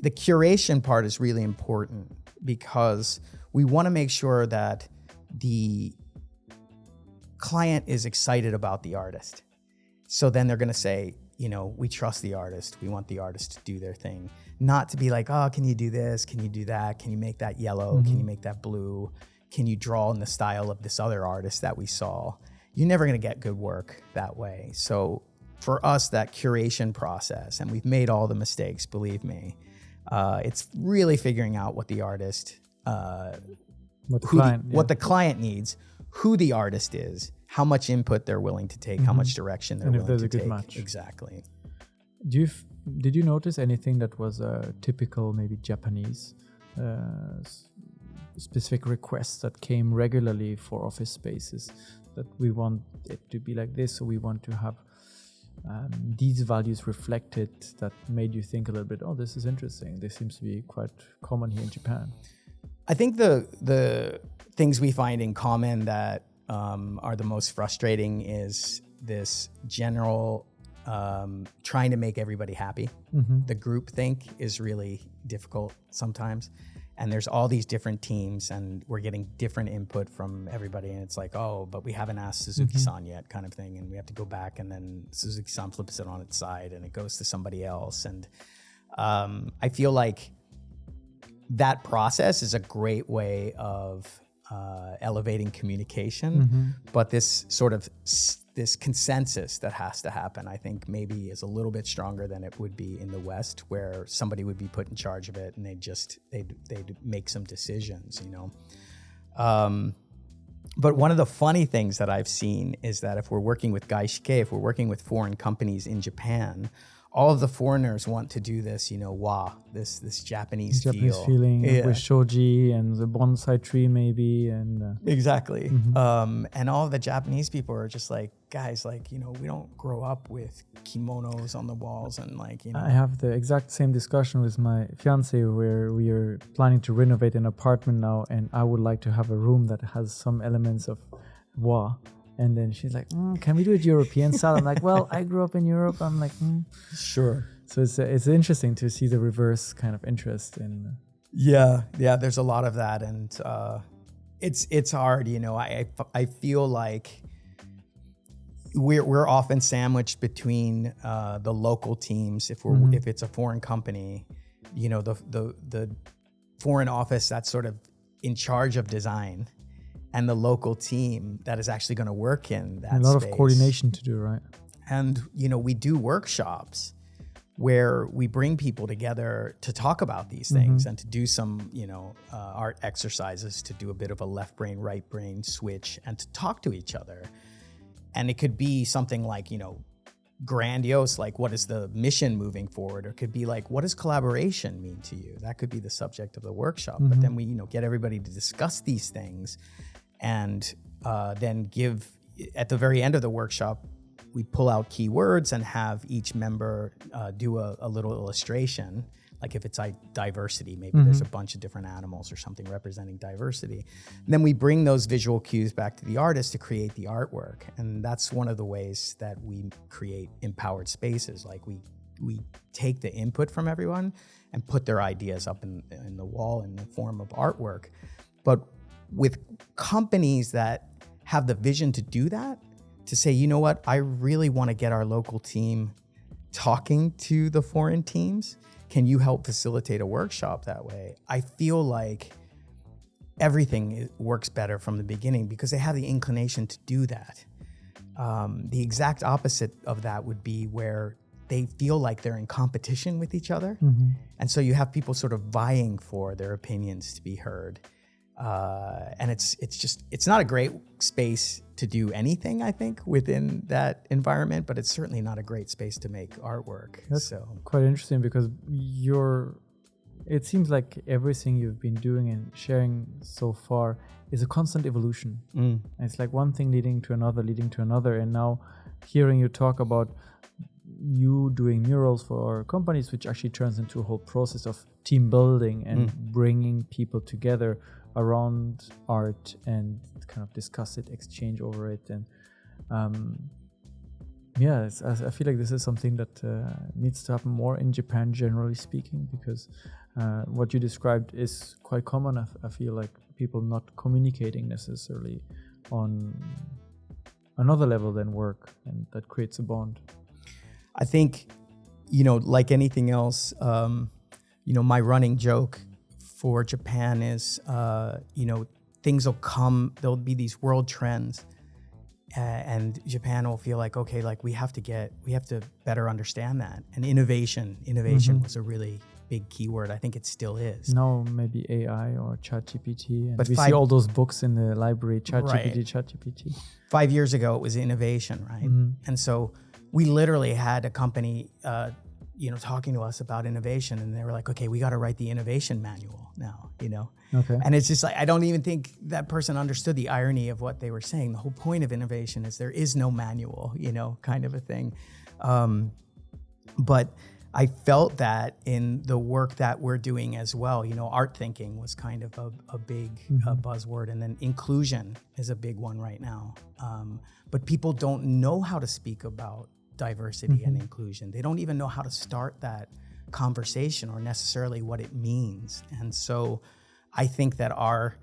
Speaker 2: the curation part is really important because we want to make sure that the client is excited about the artist. So then they're going to say, we trust the artist. We want the artist to do their thing. Not to be like, oh, can you do this? Can you do that? Can you make that yellow? Can you make that blue? Can you draw in the style of this other artist that we saw? You're never going to get good work that way. So for us, that curation process, and we've made all the mistakes, believe me, it's really figuring out what the artist, what the client needs, who the artist is, how much input they're willing to take, how much direction they're willing to take. And if there's a good match. Exactly.
Speaker 1: Did you notice anything that was typical, maybe Japanese specific requests that came regularly for office spaces, that we want it to be like this, or we want to have these values reflected, that made you think a little bit, oh, this is interesting. This seems to be quite common here in Japan.
Speaker 2: I think the things we find in common that are the most frustrating is this general trying to make everybody happy. The groupthink is really difficult sometimes. And there's all these different teams and we're getting different input from everybody. And it's like, oh, but we haven't asked Suzuki-san yet kind of thing. And we have to go back and then Suzuki-san flips it on its side and it goes to somebody else. And I feel like that process is a great way of elevating communication, but this sort of this consensus that has to happen, I think maybe is a little bit stronger than it would be in the West, where somebody would be put in charge of it and they'd make some decisions, But one of the funny things that I've seen is that if we're working with gaishike, if we're working with foreign companies in Japan, all of the foreigners want to do this, this Japanese
Speaker 1: feeling with shoji and the bonsai tree maybe. And
Speaker 2: exactly. And all of the Japanese people are just like, guys, we don't grow up with kimonos on the walls and I
Speaker 1: have the exact same discussion with my fiance where we are planning to renovate an apartment now, and I would like to have a room that has some elements of wa. And then she's like, can we do it European style? I'm like, well, I grew up in Europe. I'm like,
Speaker 2: Sure.
Speaker 1: So it's interesting to see the reverse kind of interest in.
Speaker 2: Yeah. There's a lot of that, and it's hard. I feel like we're often sandwiched between the local teams. If it's a foreign company, the foreign office that's sort of in charge of design, and the local team that is actually going to work in that space.
Speaker 1: A lot of coordination to do, right?
Speaker 2: And, we do workshops where we bring people together to talk about these things and to do some, art exercises, to do a bit of a left brain, right brain switch and to talk to each other. And it could be something like, grandiose, like what is the mission moving forward? Or it could be like, what does collaboration mean to you? That could be the subject of the workshop. But then we, get everybody to discuss these things. And then at the very end of the workshop, we pull out keywords and have each member do a little illustration, like if it's diversity, maybe there's a bunch of different animals or something representing diversity. And then we bring those visual cues back to the artist to create the artwork. And that's one of the ways that we create empowered spaces. Like we take the input from everyone and put their ideas up in the wall in the form of artwork. But with companies that have the vision to do that, to say, you know what, I really want to get our local team talking to the foreign teams. Can you help facilitate a workshop that way? I feel like everything works better from the beginning because they have the inclination to do that. The exact opposite of that would be where they feel like they're in competition with each other. And so you have people sort of vying for their opinions to be heard. And it's not a great space to do anything, I think, within that environment, but it's certainly not a great space to make artwork.
Speaker 1: That's quite interesting because it seems like everything you've been doing and sharing so far is a constant evolution. And it's like one thing leading to another. And now hearing you talk about you doing murals for companies, which actually turns into a whole process of team building and bringing people together around art and kind of discuss it, exchange over it. And I feel like this is something that needs to happen more in Japan, generally speaking, because what you described is quite common. I feel like people not communicating necessarily on another level than work, and that creates a bond.
Speaker 2: I think, like anything else, my running joke for Japan is, things will come, there'll be these world trends and Japan will feel like, okay, like we have to better understand that. And innovation was a really big keyword. I think it still is.
Speaker 1: Now maybe AI or ChatGPT. And we see all those books in the library, ChatGPT.
Speaker 2: 5 years ago, it was innovation, right? And so we literally had a company, talking to us about innovation, and they were like, okay, we got to write the innovation manual now, Okay. And it's just like, I don't even think that person understood the irony of what they were saying. The whole point of innovation is there is no manual, kind of a thing. But I felt that in the work that we're doing as well. Art thinking was kind of a big buzzword, and then inclusion is a big one right now. But people don't know how to speak about diversity and inclusion. They don't even know how to start that conversation or necessarily what it means. And so I think that our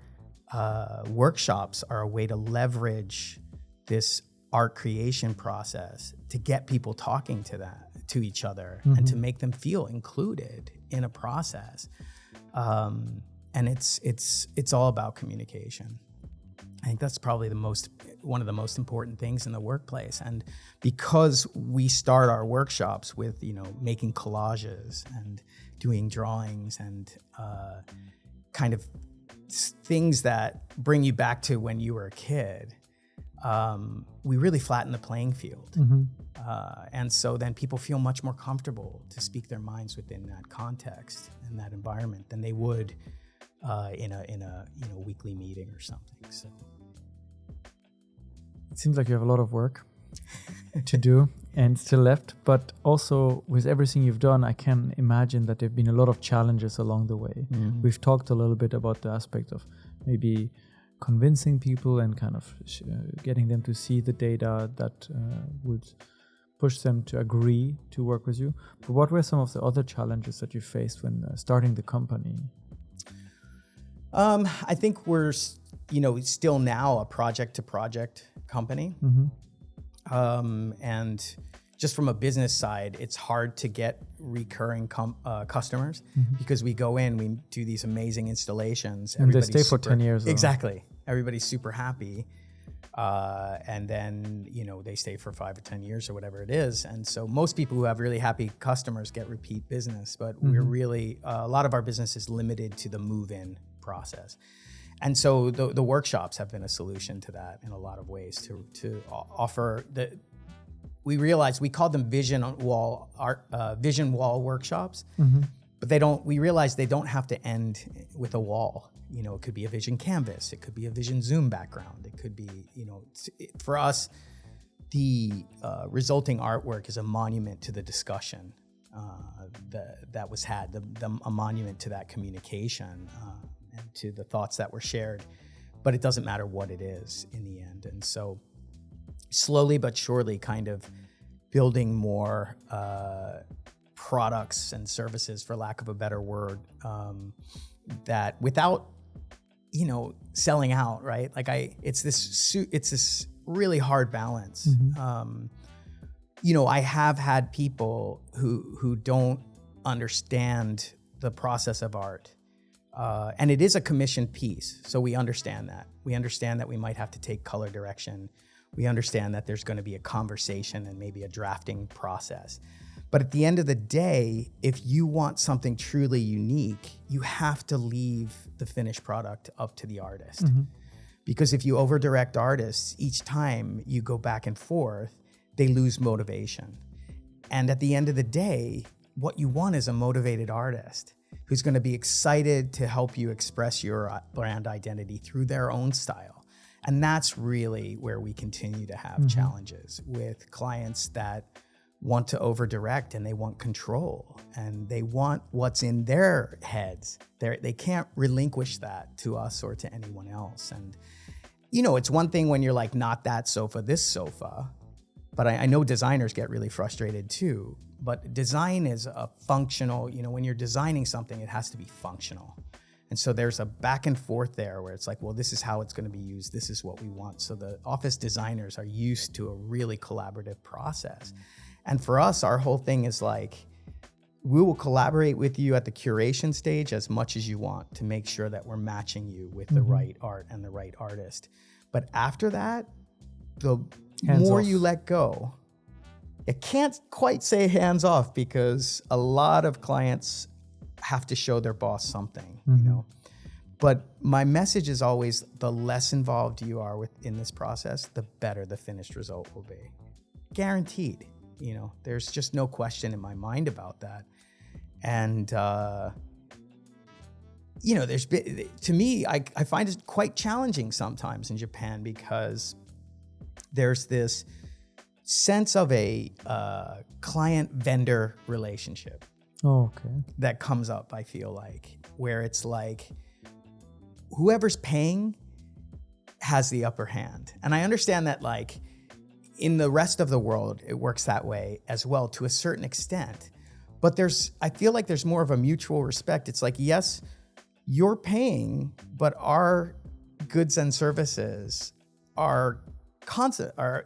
Speaker 2: workshops are a way to leverage this art creation process to get people talking to each other and to make them feel included in a process. And it's all about communication. I think that's probably one of the most important things in the workplace. And because we start our workshops with, making collages and doing drawings and kind of things that bring you back to when you were a kid, we really flatten the playing field. And so then people feel much more comfortable to speak their minds within that context and that environment than they would in a weekly meeting or something. So
Speaker 1: it seems like you have a lot of work to do and still left, but also with everything you've done, I can imagine that there have been a lot of challenges along the way. We've talked a little bit about the aspect of maybe convincing people and kind of getting them to see the data that would push them to agree to work with you. But what were some of the other challenges that you faced when starting the company?
Speaker 2: I think we're, still now a project-to-project company. And just from a business side, it's hard to get recurring customers because we go in, we do these amazing installations.
Speaker 1: And they stay for 10 years.
Speaker 2: Exactly. Everybody's super happy. And then, they stay for 5 or 10 years or whatever it is. And so most people who have really happy customers get repeat business, but we're really, a lot of our business is limited to the move-in process. And so the workshops have been a solution to that in a lot of ways to offer we realized we called them vision wall workshops, but we realized they don't have to end with a wall. It could be a vision canvas, it could be a vision Zoom background, it could be, for us, the resulting artwork is a monument to the discussion that was had, a monument to that communication and to the thoughts that were shared. But it doesn't matter what it is in the end. And so slowly but surely kind of building more products and services, for lack of a better word, that without, selling out, right? Like it's this really hard balance. I have had people who don't understand the process of art. And it is a commissioned piece. So we understand that. We understand that we might have to take color direction. We understand that there's going to be a conversation and maybe a drafting process. But at the end of the day, if you want something truly unique, you have to leave the finished product up to the artist. Because if you over-direct artists, each time you go back and forth, they lose motivation. And at the end of the day, what you want is a motivated artist who's going to be excited to help you express your brand identity through their own style. And that's really where we continue to have challenges with clients that want to over-direct and they want control and they want what's in their heads. They can't relinquish that to us or to anyone else. And, it's one thing when you're like, not that sofa, this sofa. But I know designers get really frustrated too. But design is a functional, when you're designing something, it has to be functional. And so there's a back and forth there where it's like, well, this is how it's going to be used. This is what we want. So the office designers are used to a really collaborative process. And for us, our whole thing is like, we will collaborate with you at the curation stage as much as you want to make sure that we're matching you with the right art and the right artist. But after that, the more you let go, it can't quite say hands off because a lot of clients have to show their boss something, But my message is always the less involved you are in this process, the better the finished result will be. Guaranteed. There's just no question in my mind about that. And, there's been, to me, I find it quite challenging sometimes in Japan because there's this sense of a client-vendor relationship. That comes up, I feel like, where it's like whoever's paying has the upper hand. And I understand that, like, in the rest of the world, it works that way as well to a certain extent. But I feel like there's more of a mutual respect. It's like, yes, you're paying, but our goods and services are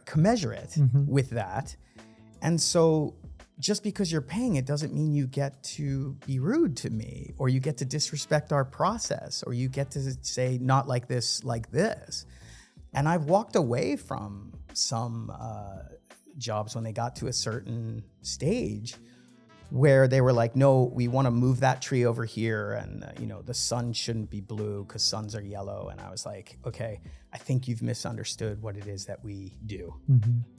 Speaker 2: commensurate with that. And so just because you're paying, it doesn't mean you get to be rude to me, or you get to disrespect our process, or you get to say not like this, like this. And I've walked away from some jobs when they got to a certain stage where they were like, no, we want to move that tree over here, and the sun shouldn't be blue because suns are yellow. And I was like, okay, I think you've misunderstood what it is that we do.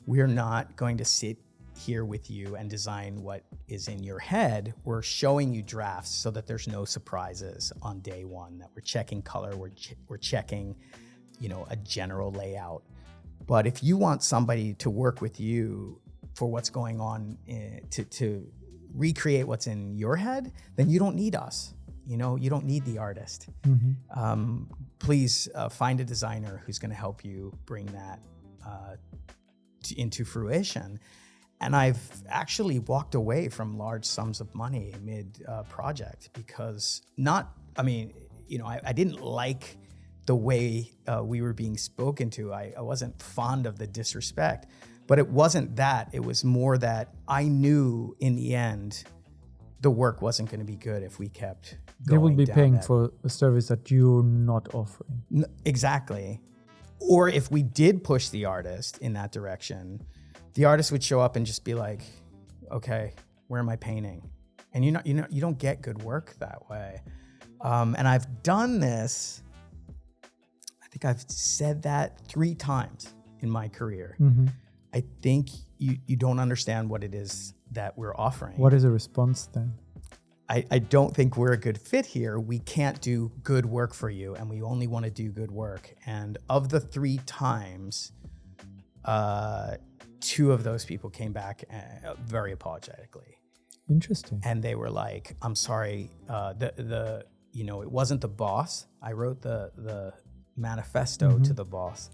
Speaker 2: We're not going to sit here with you and design what is in your head. We're showing you drafts so that there's no surprises on day one, that we're checking color, we're checking, a general layout. But if you want somebody to work with you for what's going on to recreate what's in your head, then you don't need us. You don't need the artist. Please find a designer who's going to help you bring that into fruition. And I've actually walked away from large sums of money mid-project because I didn't like the way we were being spoken to. I wasn't fond of the disrespect, but it wasn't that. It was more that I knew in the end the work wasn't going to be good if we kept going.
Speaker 1: They will be paying for a service that you're not offering.
Speaker 2: Exactly. Or if we did push the artist in that direction, the artist would show up and just be like, okay, where am I painting? And you don't get good work that way. And I've done this, I think I've said that 3 times in my career. I think you don't understand what it is that we're offering.
Speaker 1: What is the response then?
Speaker 2: I don't think we're a good fit here. We can't do good work for you, and we only want to do good work. And of the 3 times, 2 of those people came back very apologetically.
Speaker 1: Interesting.
Speaker 2: And they were like, I'm sorry, it wasn't the boss. I wrote the manifesto to the boss,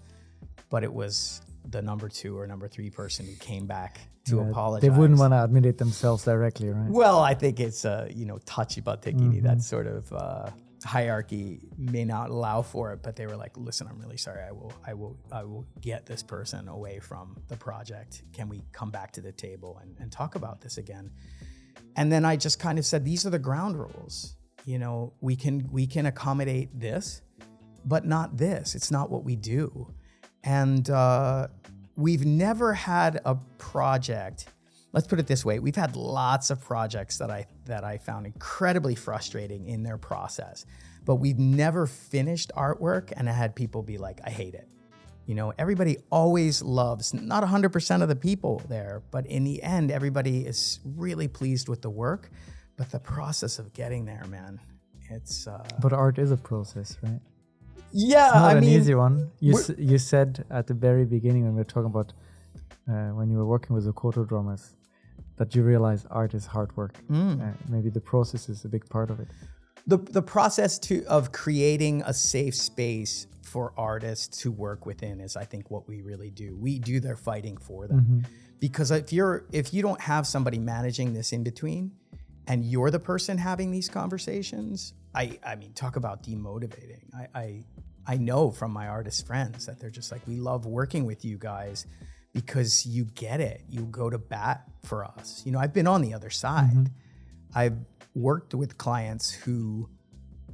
Speaker 2: but it was the number 2 or number 3 person who came back to apologize.
Speaker 1: They wouldn't want to admit it themselves directly, right?
Speaker 2: Well, I think it's touchy batekini. That sort of hierarchy may not allow for it, but they were like, listen, I'm really sorry. I will get this person away from the project. Can we come back to the table and talk about this again? And then I just kind of said, these are the ground rules. We can accommodate this, but not this. It's not what we do. And we've never had a project. Let's put it this way. We've had lots of projects that I found incredibly frustrating in their process, but we've never finished artwork and I had people be like, I hate it. Everybody always loves, not 100% of the people there, but in the end, everybody is really pleased with the work, but the process of getting there, man, it's...
Speaker 1: But art is a process, right?
Speaker 2: Yeah,
Speaker 1: it's not an easy one. You said at the very beginning when we were talking about when you were working with the koto drummers that you realize art is hard work. Maybe the process is a big part of it.
Speaker 2: The process of creating a safe space for artists to work within is, I think, what we really do. We do their fighting for them. Because if you don't have somebody managing this in between and you're the person having these conversations, I mean, talk about demotivating. I know from my artist friends that they're just like, we love working with you guys because you get it. You go to bat for us. I've been on the other side. I've worked with clients who,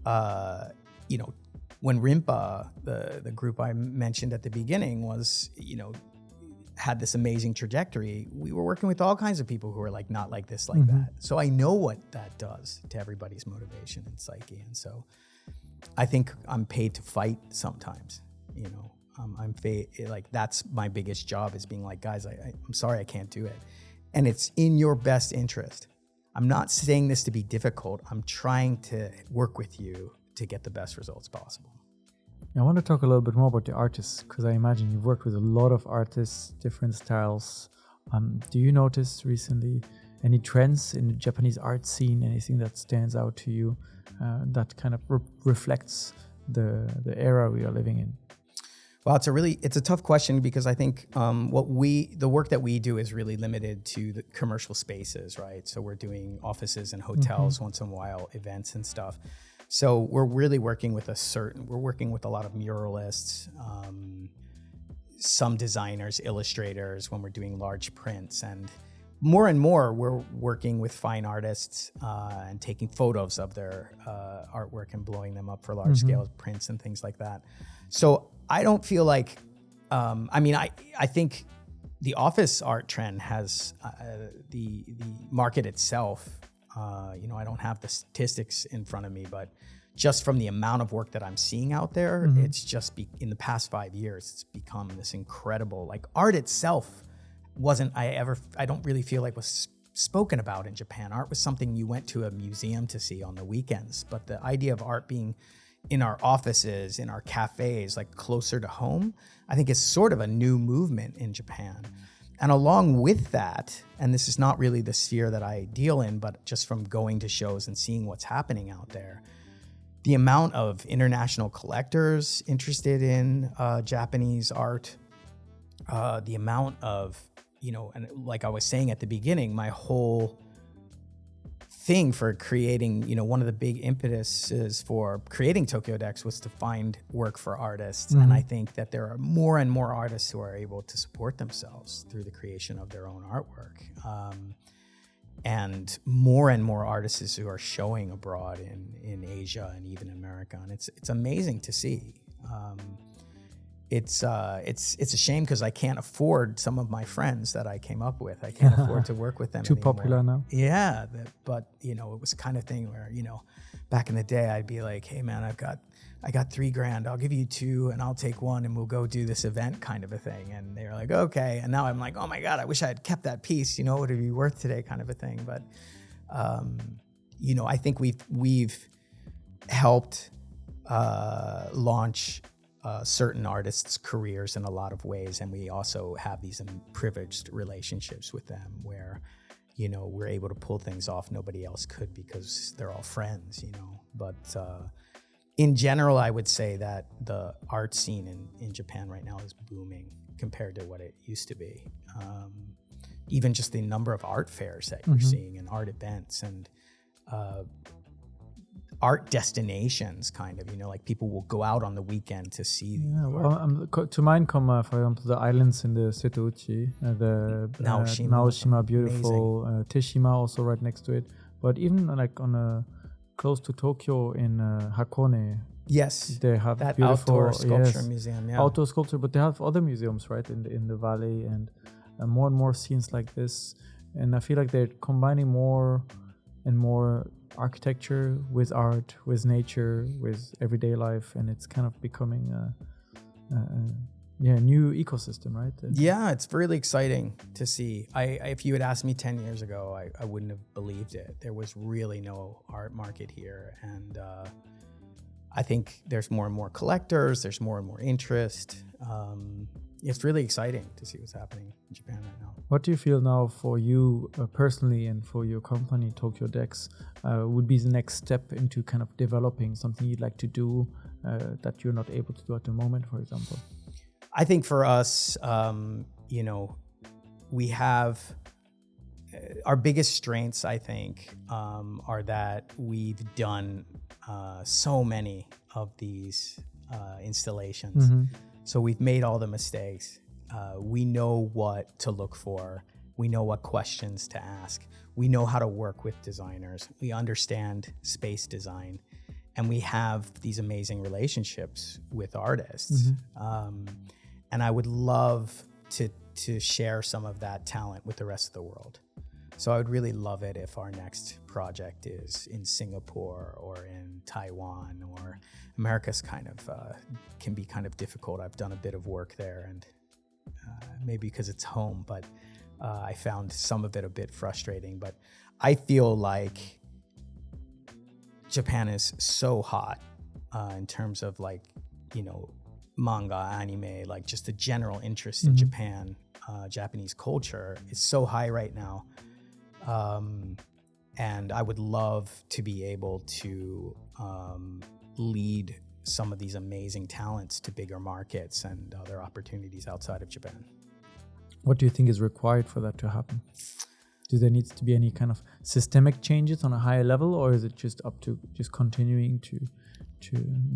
Speaker 2: when Rimpa, the group I mentioned at the beginning was, had this amazing trajectory, we were working with all kinds of people who are like, not like this, like that. So I know what that does to everybody's motivation and psyche. And so I think I'm paid to fight sometimes, that's my biggest job, is being like, guys, I'm sorry, I can't do it. And it's in your best interest. I'm not saying this to be difficult. I'm trying to work with you to get the best results possible.
Speaker 1: I want to talk a little bit more about the artists, because I imagine you've worked with a lot of artists, different styles. Do you notice recently any trends in the Japanese art scene, anything that stands out to you that kind of reflects the era we are living in?
Speaker 2: Well, it's a tough question, because I think the work that we do is really limited to the commercial spaces, right? So we're doing offices and hotels once in a while, events and stuff. So we're really working with a lot of muralists, some designers, illustrators when we're doing large prints, and more we're working with fine artists and taking photos of their artwork and blowing them up for large scale prints and things like that. So I don't feel like, I think the office art trend has the market itself. I don't have the statistics in front of me, but just from the amount of work that I'm seeing out there, it's just in the past 5 years, it's become this incredible, like, art itself I don't really feel like was spoken about in Japan. Art was something you went to a museum to see on the weekends, but the idea of art being in our offices, in our cafes, like closer to home, I think is sort of a new movement in Japan. And along with that, and this is not really the sphere that I deal in, but just from going to shows and seeing what's happening out there, the amount of international collectors interested in Japanese art, the amount of, and like I was saying at the beginning, my whole thing for creating, one of the big impetuses for creating TokyoDex was to find work for artists. And I think that there are more and more artists who are able to support themselves through the creation of their own artwork. And more artists who are showing abroad in Asia and even America. And it's amazing to see. It's a shame because I can't afford some of my friends that I came up with. I can't afford to work with them
Speaker 1: Too
Speaker 2: anymore.
Speaker 1: popular now?
Speaker 2: Yeah, but it was the kind of thing where, back in the day I'd be like, hey man, I got $3,000. I'll give you 2 and I'll take 1 and we'll go do this event, kind of a thing. And they were like, okay. And now I'm like, oh my God, I wish I had kept that piece. What would it be worth today, kind of a thing. But, I think we've helped launch certain artists' careers in a lot of ways, and we also have these privileged relationships with them where, we're able to pull things off nobody else could because they're all friends, But in general, I would say that the art scene in Japan right now is booming compared to what it used to be. Even just the number of art fairs that you're seeing and art events and art destinations, kind of, like people will go out on the weekend to see.
Speaker 1: Yeah, well, to mind come, for example, the islands in the Setouchi, the Naoshima, beautiful, Teshima also right next to it. But even like close to Tokyo in Hakone,
Speaker 2: yes,
Speaker 1: they have
Speaker 2: that
Speaker 1: beautiful
Speaker 2: outdoor sculpture museum. Yeah,
Speaker 1: outdoor sculpture, but they have other museums right in the valley and more and more scenes like this. And I feel like they're combining more and more architecture with art, with nature, with everyday life, and it's kind of becoming a new ecosystem, right?
Speaker 2: Yeah, it's really exciting to see. If you had asked me 10 years ago, I wouldn't have believed it. There was really no art market here, and I think there's more and more collectors, there's more and more interest. It's really exciting to see what's happening in Japan right now.
Speaker 1: What do you feel now for you personally and for your company, TokyoDex, would be the next step into kind of developing something you'd like to do that you're not able to do at the moment, for example?
Speaker 2: I think for us, we have our biggest strengths, I think, are that we've done so many of these installations. So we've made all the mistakes. We know what to look for. We know what questions to ask. We know how to work with designers. We understand space design. And we have these amazing relationships with artists. And I would love to share some of that talent with the rest of the world. So I would really love it if our next project is in Singapore or in Taiwan, or America's kind of can be kind of difficult. I've done a bit of work there, and maybe because it's home, but I found some of it a bit frustrating. But I feel like Japan is so hot in terms of manga, anime, like just the general interest in Japan, Japanese culture is so high right now. And I would love to be able to lead some of these amazing talents to bigger markets and other opportunities outside of Japan.
Speaker 1: What do you think is required for that to happen? Do there needs to be any kind of systemic changes on a higher level, or is it just up to just continuing to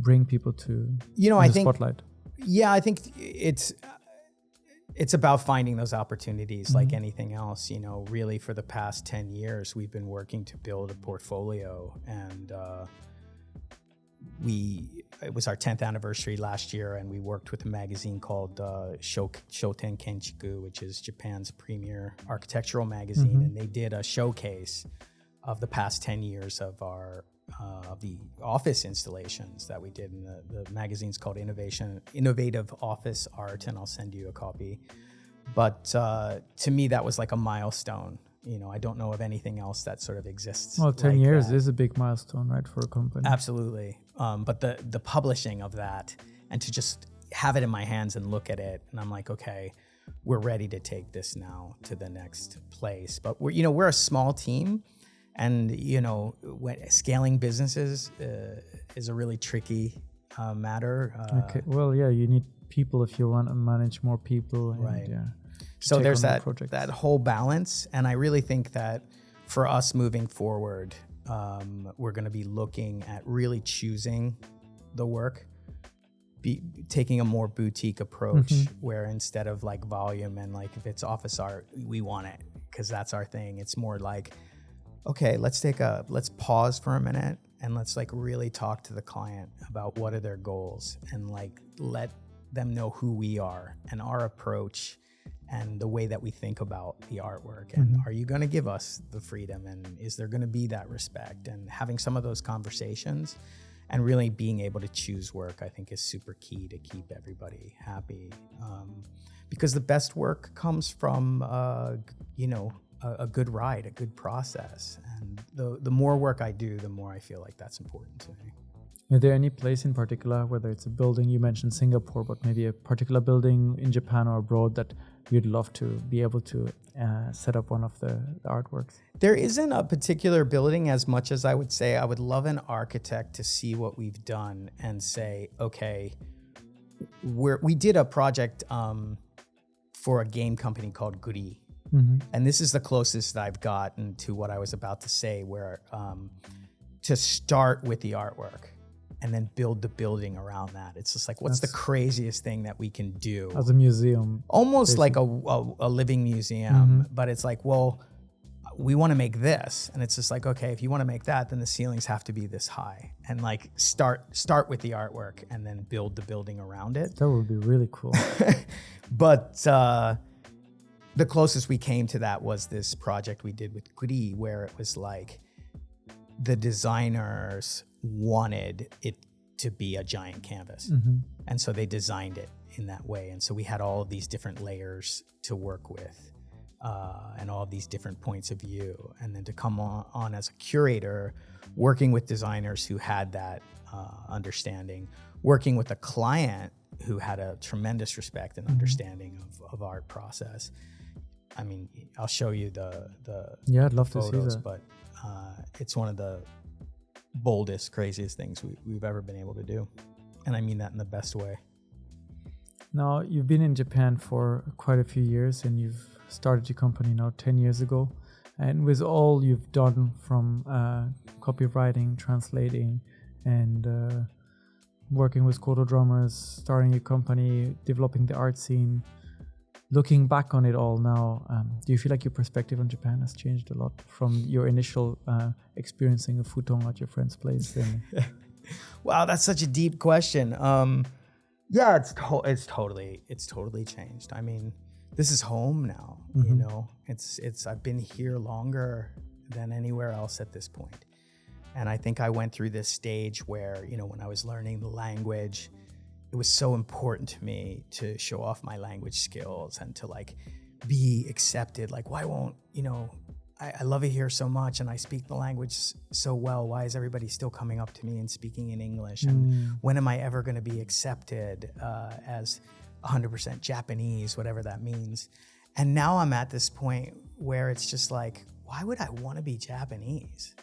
Speaker 1: bring people to the spotlight?
Speaker 2: Yeah, I think it's about finding those opportunities like anything else. Really for the past 10 years, we've been working to build a portfolio, and it was our 10th anniversary last year, and we worked with a magazine called Shoten Kenchiku, which is Japan's premier architectural magazine, and they did a showcase of the past 10 years of our of the office installations that we did. And the magazine's called Innovative Office Art, and I'll send you a copy. But to me, that was like a milestone. I don't know of anything else that sort of exists.
Speaker 1: Well, 10 years is a big milestone, right, for a company?
Speaker 2: Absolutely. But the publishing of that, and to just have it in my hands and look at it, and I'm like, okay, we're ready to take this now to the next place. But we're a small team. And, when scaling businesses is a really tricky matter.
Speaker 1: Okay. Well, yeah, you need people if you want to manage more people. And,
Speaker 2: right.
Speaker 1: Yeah,
Speaker 2: so there's that whole balance. And I really think that for us moving forward, we're going to be looking at really choosing the work, taking a more boutique approach where instead of like volume and like if it's office art, we want it because that's our thing. It's more like, okay, let's pause for a minute and let's like really talk to the client about what are their goals and like let them know who we are and our approach and the way that we think about the artwork. And are you going to give us the freedom, and is there going to be that respect? And having some of those conversations and really being able to choose work, I think, is super key to keep everybody happy. Because the best work comes from, a good ride, a good process. And the more work I do, the more I feel like that's important to me.
Speaker 1: Is there any place in particular, whether it's a building, you mentioned Singapore, but maybe a particular building in Japan or abroad that you'd love to be able to set up one of the artworks?
Speaker 2: There isn't a particular building as much as I would say I would love an architect to see what we've done and say, okay, we did a project for a game company called Goody. And this is the closest I've gotten to what I was about to say, where to start with the artwork and then build the building around that. It's just like, what's the craziest thing that we can do?
Speaker 1: As a museum.
Speaker 2: Almost like a living museum, but it's like, well, we want to make this. And it's just like, okay, if you want to make that, then the ceilings have to be this high. And like start with the artwork and then build the building around it.
Speaker 1: That would be really cool.
Speaker 2: But the closest we came to that was this project we did with Goody, where it was like the designers wanted it to be a giant canvas. And so they designed it in that way. And so we had all of these different layers to work with and all of these different points of view. And then to come on as a curator, working with designers who had that understanding, working with a client who had a tremendous respect and understanding of art process. I mean, I'll show you the
Speaker 1: I'd love
Speaker 2: photos,
Speaker 1: to see that.
Speaker 2: but it's one of the boldest, craziest things we've ever been able to do. And I mean that in the best way.
Speaker 1: Now, you've been in Japan for quite a few years, and you've started your company now 10 years ago. And with all you've done from copywriting, translating, and working with Kodo drummers, starting your company, developing the art scene, looking back on it all now, do you feel like your perspective on Japan has changed a lot from your initial experiencing a futon at your friend's place?
Speaker 2: Wow, that's such a deep question. Yeah, it's totally changed. I mean, this is home now. You know, it's I've been here longer than anywhere else at this point. And I think I went through this stage where, you know, when I was learning the language, it was so important to me to show off my language skills and to like be accepted. Like, why won't, you know, I love it here so much and I speak the language so well. Why is everybody still coming up to me and speaking in English? And when am I ever going to be accepted as 100% Japanese, whatever that means? And now I'm at this point where it's just like, why would I want to be Japanese?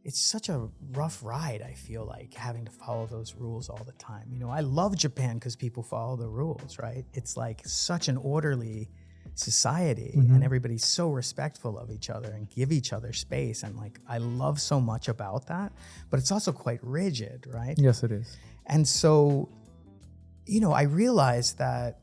Speaker 2: It's such a rough ride, I feel like, having to follow those rules all the time. You know, I love Japan because people follow the rules, right? It's like such an orderly society and everybody's so respectful of each other and give each other space. And like, I love so much about that, but it's also quite rigid, right?
Speaker 1: Yes, it is.
Speaker 2: And so, you know, I realized that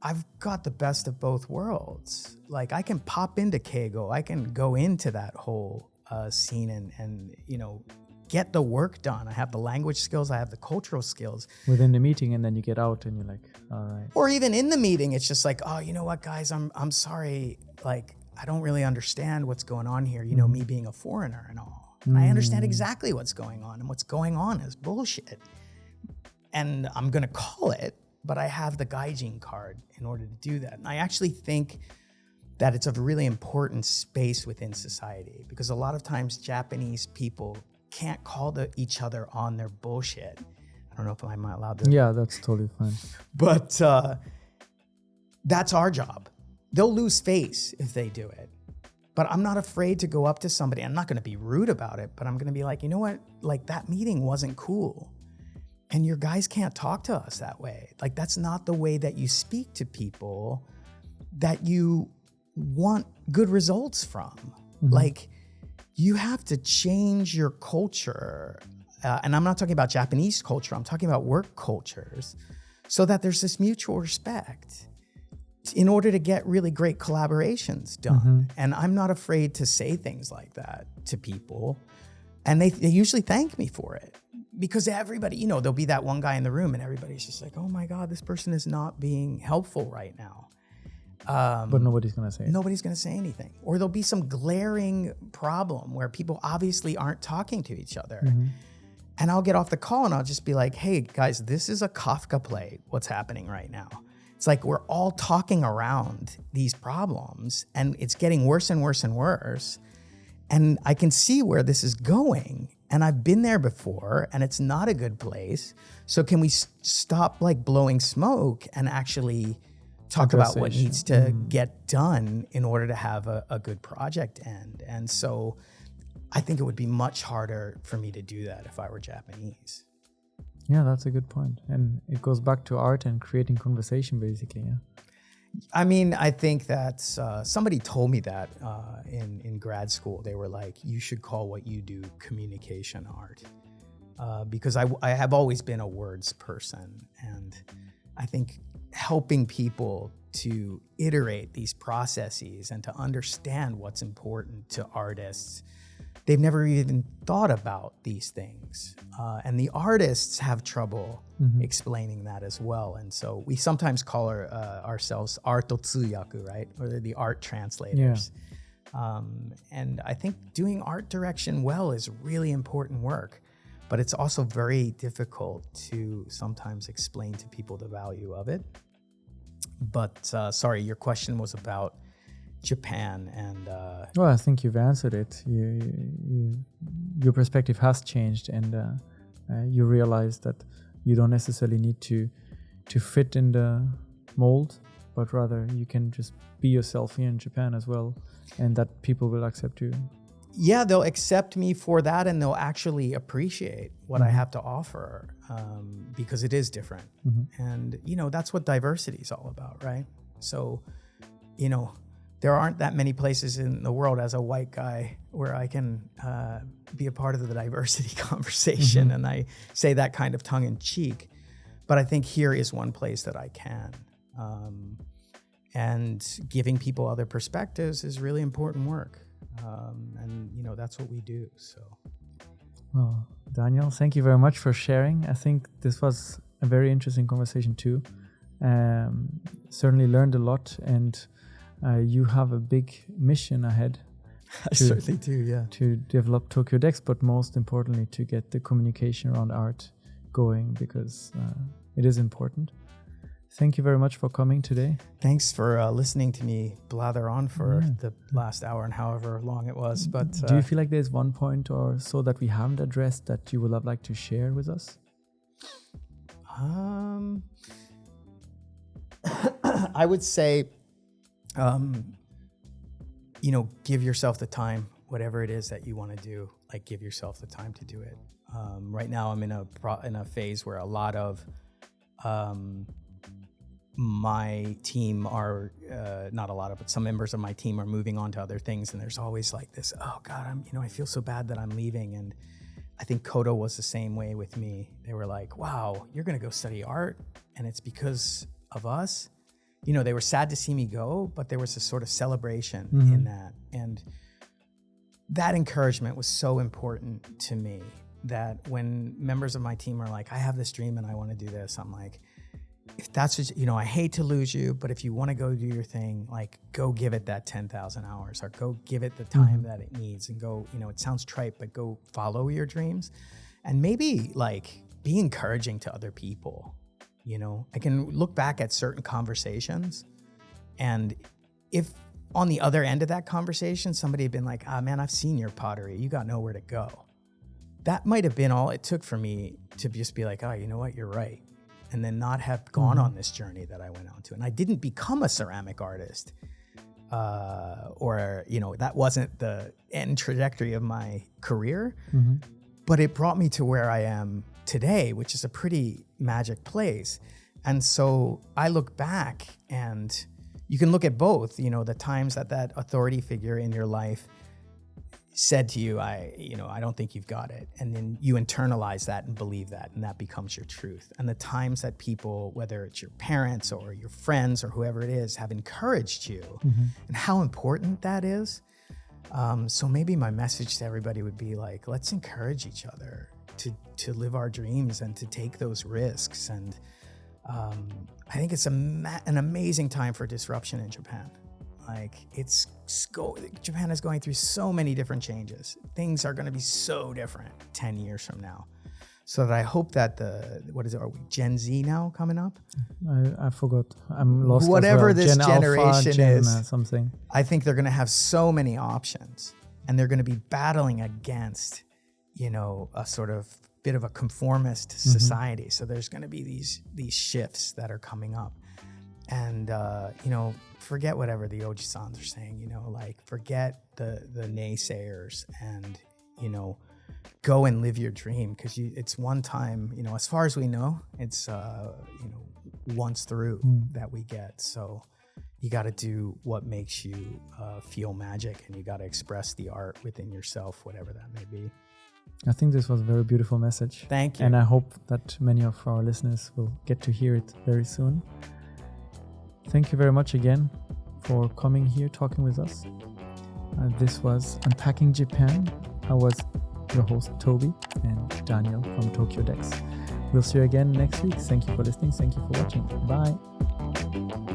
Speaker 2: I've got the best of both worlds. Like, I can pop into Keigo, I can go into that whole scene and you know, get the work done. I have the language skills, I have the cultural skills.
Speaker 1: Within the meeting, and then you get out and you're like, all right.
Speaker 2: Or even in the meeting, it's just like, oh, you know what, guys, I'm sorry. Like, I don't really understand what's going on here. You know, me being a foreigner and all. And I understand exactly what's going on, and what's going on is bullshit. And I'm gonna call it, but I have the gaijin card in order to do that. And I actually think that it's a really important space within society, because a lot of times Japanese people can't call each other on their bullshit. I don't know if I'm allowed to.
Speaker 1: Yeah, that's totally fine.
Speaker 2: But that's our job. They'll lose face if they do it. But I'm not afraid to go up to somebody. I'm not going to be rude about it, but I'm going to be like, you know what? Like, that meeting wasn't cool. And your guys can't talk to us that way. Like, that's not the way that you speak to people that you want good results from. Like, you have to change your culture. And I'm not talking about Japanese culture. I'm talking about work cultures, so that there's this mutual respect in order to get really great collaborations done. And I'm not afraid to say things like that to people. And they usually thank me for it, because everybody, you know, there'll be that one guy in the room and everybody's just like, oh my God, this person is not being helpful right now.
Speaker 1: But nobody's going to say it.
Speaker 2: Nobody's going to say anything. Or there'll be some glaring problem where people obviously aren't talking to each other. And I'll get off the call and I'll just be like, hey guys, this is a Kafka play, what's happening right now. It's like we're all talking around these problems and it's getting worse and worse and worse. And I can see where this is going. And I've been there before and it's not a good place. So can we stop like blowing smoke and actually talk about what
Speaker 1: Address
Speaker 2: needs to get done in order to have a good project end. And so I think it would be much harder for me to do that if I were Japanese.
Speaker 1: Yeah, that's a good point. And it goes back to art and creating conversation, basically. Yeah.
Speaker 2: I mean, I think that somebody told me that in grad school. They were like, you should call what you do communication art. Because I have always been a words person. And I think helping people to iterate these processes and to understand what's important to artists, they've never even thought about these things. And the artists have trouble explaining that as well. And so we sometimes call ourselves art tsuyaku, right? Or the art translators. Yeah. And I think doing art direction well is really important work, but it's also very difficult to sometimes explain to people the value of it. But sorry, your question was about Japan and
Speaker 1: well, I think you've answered it. Your perspective has changed, and you realize that you don't necessarily need to fit in the mold, but rather you can just be yourself here in Japan as well, and that people will accept you.
Speaker 2: Yeah, they'll accept me for that, and they'll actually appreciate what I have to offer, because it is different. And that's what diversity is all about, right? So there aren't that many places in the world as a white guy where I can be a part of the diversity conversation. And I say that kind of tongue in cheek, but I think here is one place that I can. And giving people other perspectives is really important work. And that's what we do. So,
Speaker 1: well, Daniel, thank you very much for sharing. I think this was a very interesting conversation too. Certainly learned a lot, and you have a big mission ahead.
Speaker 2: I certainly do, yeah.
Speaker 1: To develop TokyoDex, but most importantly, to get the communication around art going, because it is important. Thank you very much for coming today.
Speaker 2: Thanks for listening to me blather on for the last hour and however long it was. But
Speaker 1: do you feel like there's one point or so that we haven't addressed that you would have liked to share with us?
Speaker 2: I would say, give yourself the time, whatever it is that you want to do, like give yourself the time to do it. Right now I'm in a phase where a lot of my team are, not a lot of, but some members of my team are moving on to other things. And there's always like this, oh God, I feel so bad that I'm leaving. And I think Kodo was the same way with me. They were like, wow, you're going to go study art and it's because of us. They were sad to see me go, but there was a sort of celebration in that. And that encouragement was so important to me that when members of my team are like, I have this dream and I want to do this, I'm like, if that's just, I hate to lose you, but if you want to go do your thing, like go give it that 10,000 hours or go give it the time that it needs and go, it sounds trite, but go follow your dreams and maybe like be encouraging to other people. I can look back at certain conversations and if on the other end of that conversation, somebody had been like, man, I've seen your pottery. You got nowhere to go. That might've been all it took for me to just be like, oh, you know what? You're right. And then not have gone on this journey that I went on to. And I didn't become a ceramic artist or that wasn't the end trajectory of my career, but it brought me to where I am today, which is a pretty magic place. And so I look back and you can look at both, the times that authority figure in your life said to you, I don't think you've got it. And then you internalize that and believe that, and that becomes your truth. And the times that people, whether it's your parents or your friends or whoever it is, have encouraged you and how important that is. So maybe my message to everybody would be like, let's encourage each other to live our dreams and to take those risks. And I think it's an amazing time for disruption in Japan. Like Japan is going through so many different changes. Things are going to be so different 10 years from now. So that I hope that are we Gen Z now coming up?
Speaker 1: I forgot. I'm lost.
Speaker 2: Whatever
Speaker 1: as well.
Speaker 2: this
Speaker 1: Gen
Speaker 2: generation
Speaker 1: Alpha,
Speaker 2: is,
Speaker 1: something.
Speaker 2: I think they're going to have so many options, and they're going to be battling against, a sort of bit of a conformist society. So there's going to be these shifts that are coming up. and you know, forget whatever the Oji-sans are saying, you know, like forget the naysayers, and, you know, go and live your dream, because it's one time, you know, as far as we know, it's you know, once through that we get. So you got to do what makes you feel magic, and you got to express the art within yourself, whatever that may be.
Speaker 1: I think this was a very beautiful message.
Speaker 2: Thank you.
Speaker 1: And I hope that many of our listeners will get to hear it very soon. Thank you very much again for coming here, talking with us. This was Unpacking Japan. I was your host, Toby, and Daniel from TokyoDex. We'll see you again next week. Thank you for listening. Thank you for watching. Bye.